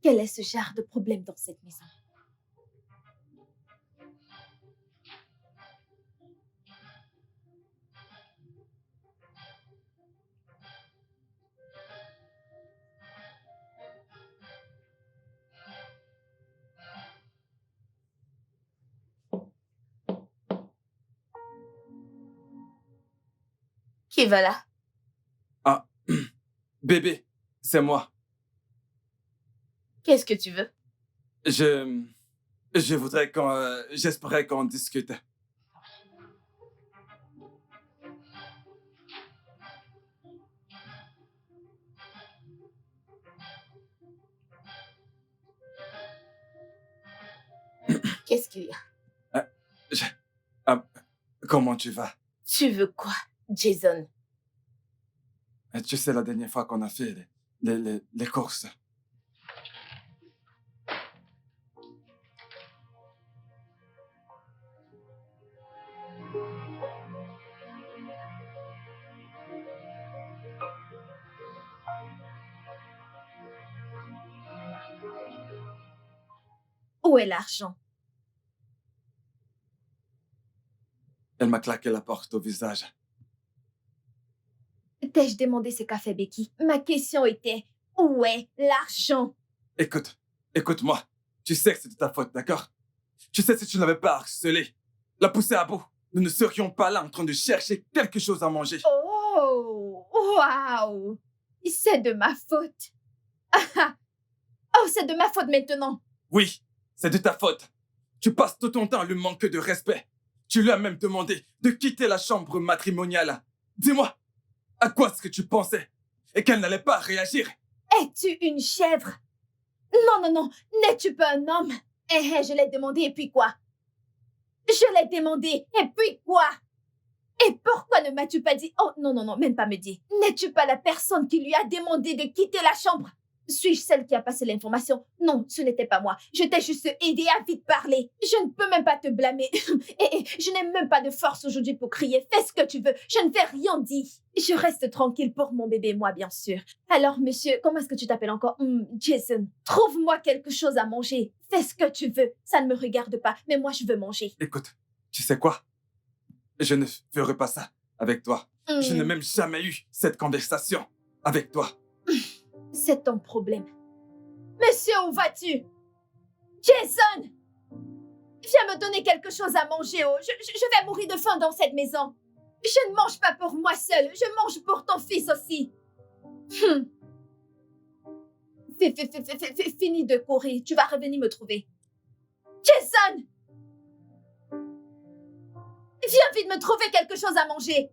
Quel est ce genre de problème dans cette maison? Qui va là? Ah, bébé, c'est moi. Qu'est-ce que tu veux? Je voudrais j'espérais qu'on discute. Qu'est-ce qu'il y a? Euh, je- ah, comment tu vas? Tu veux quoi, Jason? Tu sais, la dernière fois qu'on a fait les courses, Où est l'argent? elle m'a claqué la porte au visage. T'ai-je demandé ce qu'a fait Becky? Ma question était, où est l'argent? Écoute-moi. Tu sais que c'était ta faute, d'accord? Tu sais, si tu ne l'avais pas harcelée, la poussée à bout, nous ne serions pas là en train de chercher quelque chose à manger. Oh, waouh! C'est de ma faute. Oh, c'est de ma faute maintenant. Oui, c'est de ta faute. Tu passes tout ton temps à lui manquer de respect. Tu lui as même demandé de quitter la chambre matrimoniale. Dis-moi, à quoi est-ce que tu pensais? Et qu'elle n'allait pas réagir? Es-tu une chèvre? Non, non, non, n'es-tu pas un homme? Je l'ai demandé et puis quoi? Je l'ai demandé et puis quoi? Et pourquoi ne m'as-tu pas dit? Oh, non, non, non, même pas me dire. N'es-tu pas la personne qui lui a demandé de quitter la chambre? Suis-je celle qui a passé l'information? Non, ce n'était pas moi. Je t'ai juste aidé à vite parler. Je ne peux même pas te blâmer. Et je n'ai même pas de force aujourd'hui pour crier. Fais ce que tu veux. Je ne vais rien dire. Je reste tranquille pour mon bébé, moi, bien sûr. Alors, monsieur, comment est-ce que tu t'appelles encore? Jason, trouve-moi quelque chose à manger. Fais ce que tu veux. Ça ne me regarde pas, mais moi, je veux manger. Écoute, tu sais quoi? Je ne ferai pas ça avec toi. Je n'ai même jamais eu cette conversation avec toi. C'est ton problème. Monsieur, où vas-tu? Jason! Viens me donner quelque chose à manger. Oh. Je vais mourir de faim dans cette maison. Je ne mange pas pour moi seule. Je mange pour ton fils aussi. Fini de courir. Tu vas revenir me trouver. Jason! Viens vite me trouver quelque chose à manger.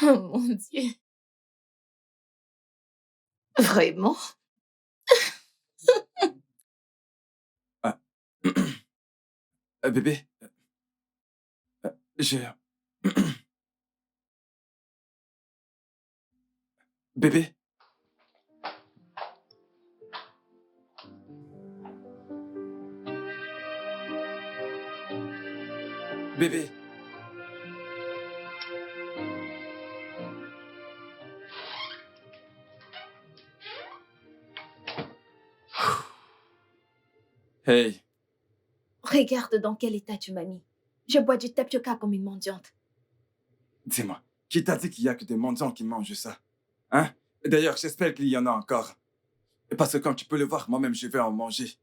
Oh mon Dieu. Vraiment? Ah. Bébé, j'ai... Bébé, bébé. Hey, Regarde dans quel état tu m'as mis. Je bois du tapioca comme une mendiante. dis-moi, qui t'a dit qu'il y a que des mendiants qui mangent ça? Hein? D'ailleurs, j'espère qu'il y en a encore. Parce que comme tu peux le voir, moi-même, je vais en manger.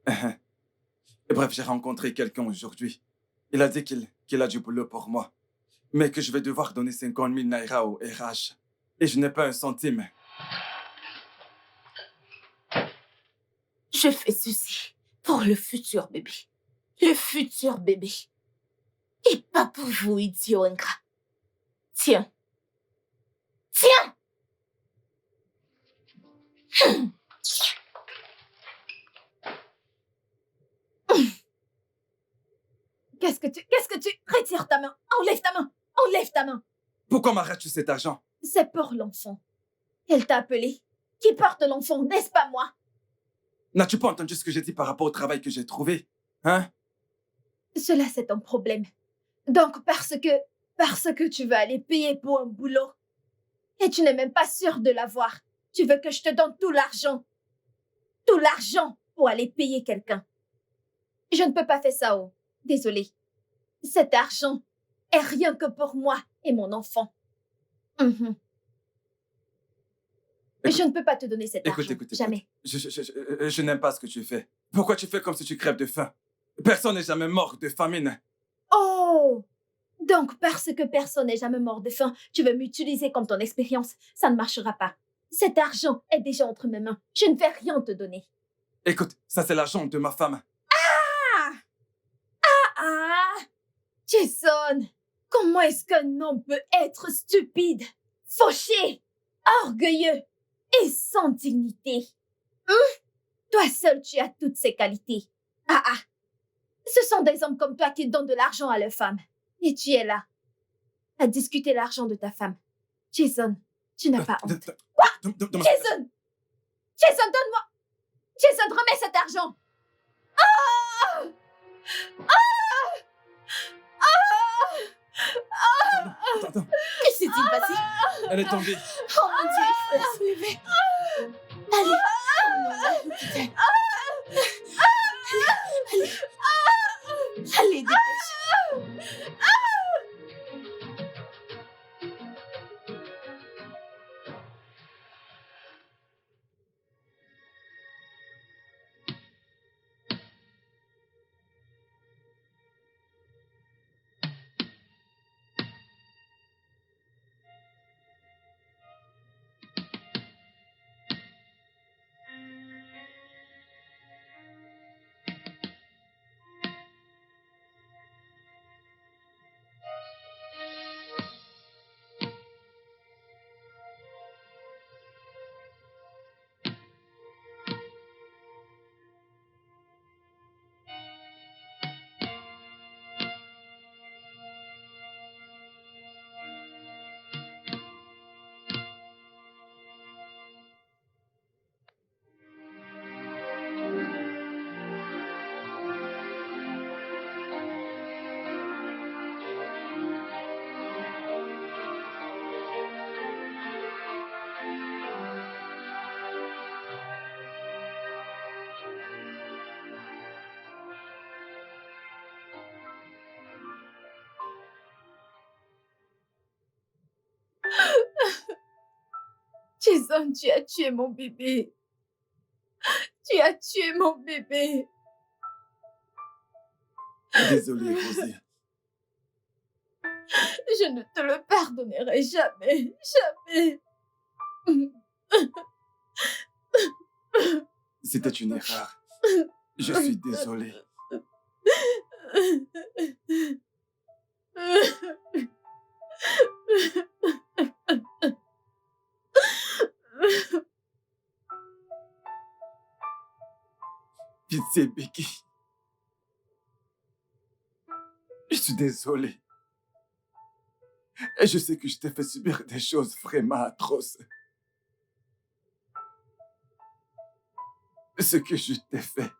Et bref, j'ai rencontré quelqu'un aujourd'hui. Il a dit qu'il a du boulot pour moi, mais que je vais devoir donner 50 000 naira au RH. Et je n'ai pas un centime. Je fais ceci pour le futur bébé. Le futur bébé. Et pas pour vous, idiot ingrat. Tiens. Tiens! Qu'est-ce que tu... Retire ta main. Enlève ta main. Enlève ta main. Pourquoi m'arrêtes-tu cet argent? C'est pour l'enfant. Elle t'a appelé. Qui porte l'enfant, n'est-ce pas moi? N'as-tu pas entendu ce que j'ai dit par rapport au travail que j'ai trouvé? Hein? Cela, c'est ton problème. Donc, parce que tu veux aller payer pour un boulot et tu n'es même pas sûr de l'avoir, Tu veux que je te donne tout l'argent? Tout l'argent pour aller payer quelqu'un. Je ne peux pas faire ça, oh. Désolée. Cet argent est rien que pour moi et mon enfant. Mhm. Écoute, Je ne peux pas te donner cet écoute, argent. écoute. Jamais. Je n'aime pas ce que tu fais. Pourquoi tu fais comme si tu crèves de faim? Personne n'est jamais mort de famine. Oh! Donc, parce que personne n'est jamais mort de faim, tu veux m'utiliser comme ton expérience. Ça ne marchera pas. Cet argent est déjà entre mes mains. Je ne vais rien te donner. Écoute, ça c'est l'argent de ma femme. Ah! Jason! Comment est-ce qu'un homme peut être stupide, fauché, orgueilleux et sans dignité? Toi seul, tu as toutes ces qualités. Ce sont des hommes comme toi qui donnent de l'argent à leurs femmes. Et tu es là, à discuter l'argent de ta femme. Jason, tu n'as pas honte. Jason! Jason, donne-moi! Jason, remets cet argent! Attends, Que s'est-il passé? elle est tombée. Oh mon Dieu, il faut la soulever. Allez. Oh non, l'hôpital. Allez. Allez, dépêche. Jason, tu as tué mon bébé. Tu as tué mon bébé. Désolé, Rosie. Je ne te le pardonnerai jamais. Jamais. C'était une erreur. Je suis désolé. Pitié, Becky. Je suis désolé. Et je sais que je t'ai fait subir des choses vraiment atroces. Ce que je t'ai fait.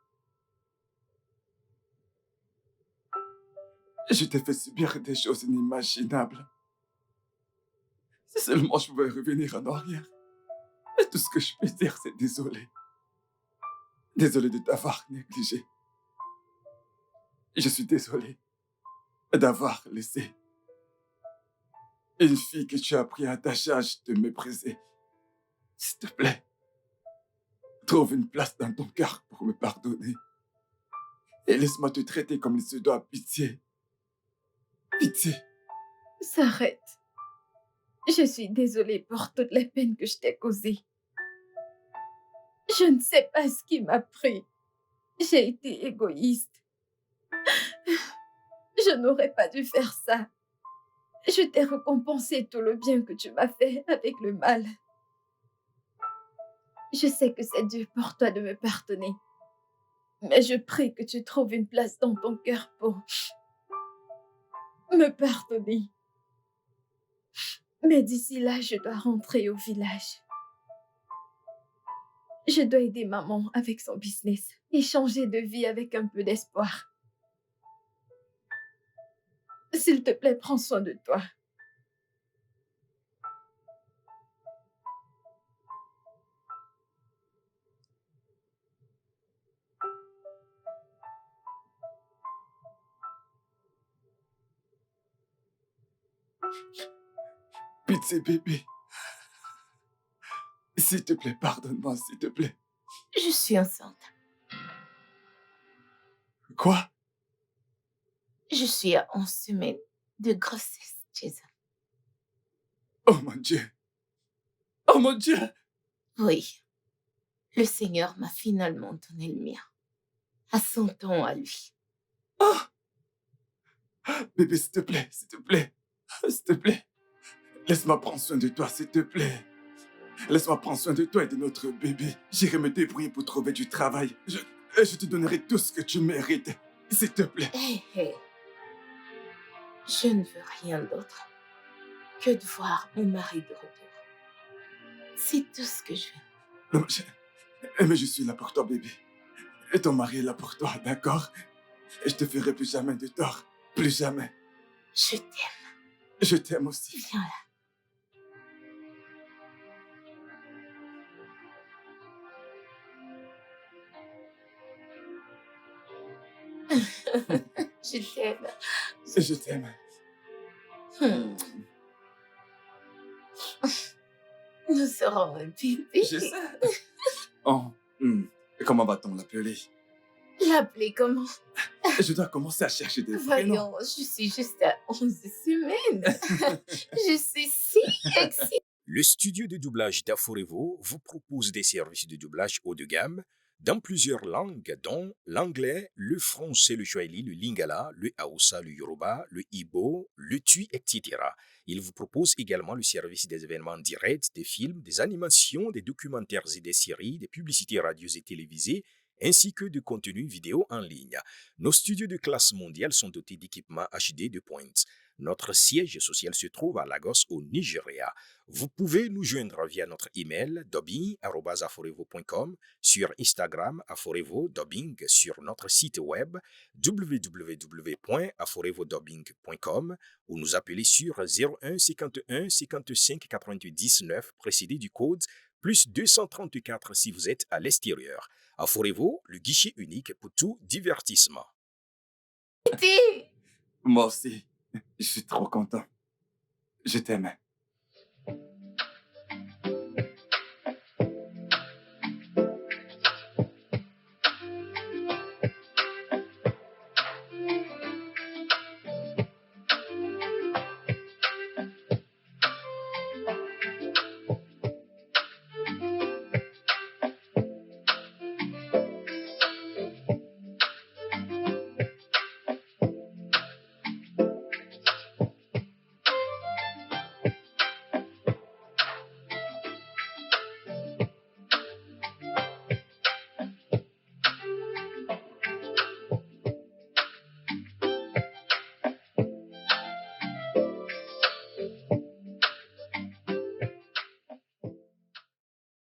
Je t'ai fait subir des choses inimaginables. Si seulement je pouvais revenir en arrière. Et tout ce que je peux dire, c'est désolé. Désolé de t'avoir négligé. Je suis désolé d'avoir laissé une fille que tu as pris à ta charge te mépriser. S'il te plaît, trouve une place dans ton cœur pour me pardonner. Et laisse-moi te traiter comme il se doit. Pitié. Pitié. S'arrête. Je suis désolée pour toute la peine que je t'ai causée. Je ne sais pas ce qui m'a pris. J'ai été égoïste. Je n'aurais pas dû faire ça. Je t'ai récompensé tout le bien que tu m'as fait avec le mal. Je sais que c'est dur pour toi de me pardonner. Mais je prie que tu trouves une place dans ton cœur pour me pardonner. Mais d'ici là, je dois rentrer au village. Je dois aider maman avec son business et changer de vie avec un peu d'espoir. S'il te plaît, prends soin de toi. Pitié, bébé. S'il te plaît, pardonne-moi, s'il te plaît. Je suis enceinte. Quoi? Je suis à 11 semaines de grossesse, Jason. Oh mon Dieu. Oh mon Dieu. Oui, le Seigneur m'a finalement donné le mien. À son temps à lui. Oh, bébé, s'il te plaît, s'il te plaît. S'il te plaît. Laisse-moi prendre soin de toi, s'il te plaît. Laisse-moi prendre soin de toi et de notre bébé. J'irai me débrouiller pour trouver du travail. Je te donnerai tout ce que tu mérites. S'il te plaît. Hé, hé. Je ne veux rien d'autre que de voir mon mari de retour. C'est tout ce que je veux. Non, mais je suis là pour toi, bébé. Et ton mari est là pour toi, d'accord? Et je te ferai plus jamais de tort. Plus jamais. Je t'aime. Je t'aime aussi. Viens là. Je t'aime. Je t'aime. Hmm. Nous serons un bébé. Je sais. Oh, comment va-t-on l'appeler? L'appeler comment? Je dois commencer à chercher des prénoms. Voyons, je suis juste à 11 semaines. Je suis si excitée. Le studio de doublage d'Aforevo vous propose des services de doublage haut de gamme dans plusieurs langues, dont l'anglais, le français, le swahili, le lingala, le hausa, le yoruba, le ibo, le tui, etc. Il vous propose également le service des événements directs, des films, des animations, des documentaires et des séries, des publicités radio et télévisées, ainsi que de contenus vidéo en ligne. Nos studios de classe mondiale sont dotés d'équipements HD de pointe. Notre siège social se trouve à Lagos, au Nigeria. Vous pouvez nous joindre via notre email dubbing@aforevo.com, sur Instagram Aforevo Dubbing, sur notre site web www.aforevodubbing.com ou nous appeler sur 01 51 55 99 précédé du code plus 234 si vous êtes à l'extérieur. Aforevo, le guichet unique pour tout divertissement. Moi aussi. Je suis trop content. Je t'aime.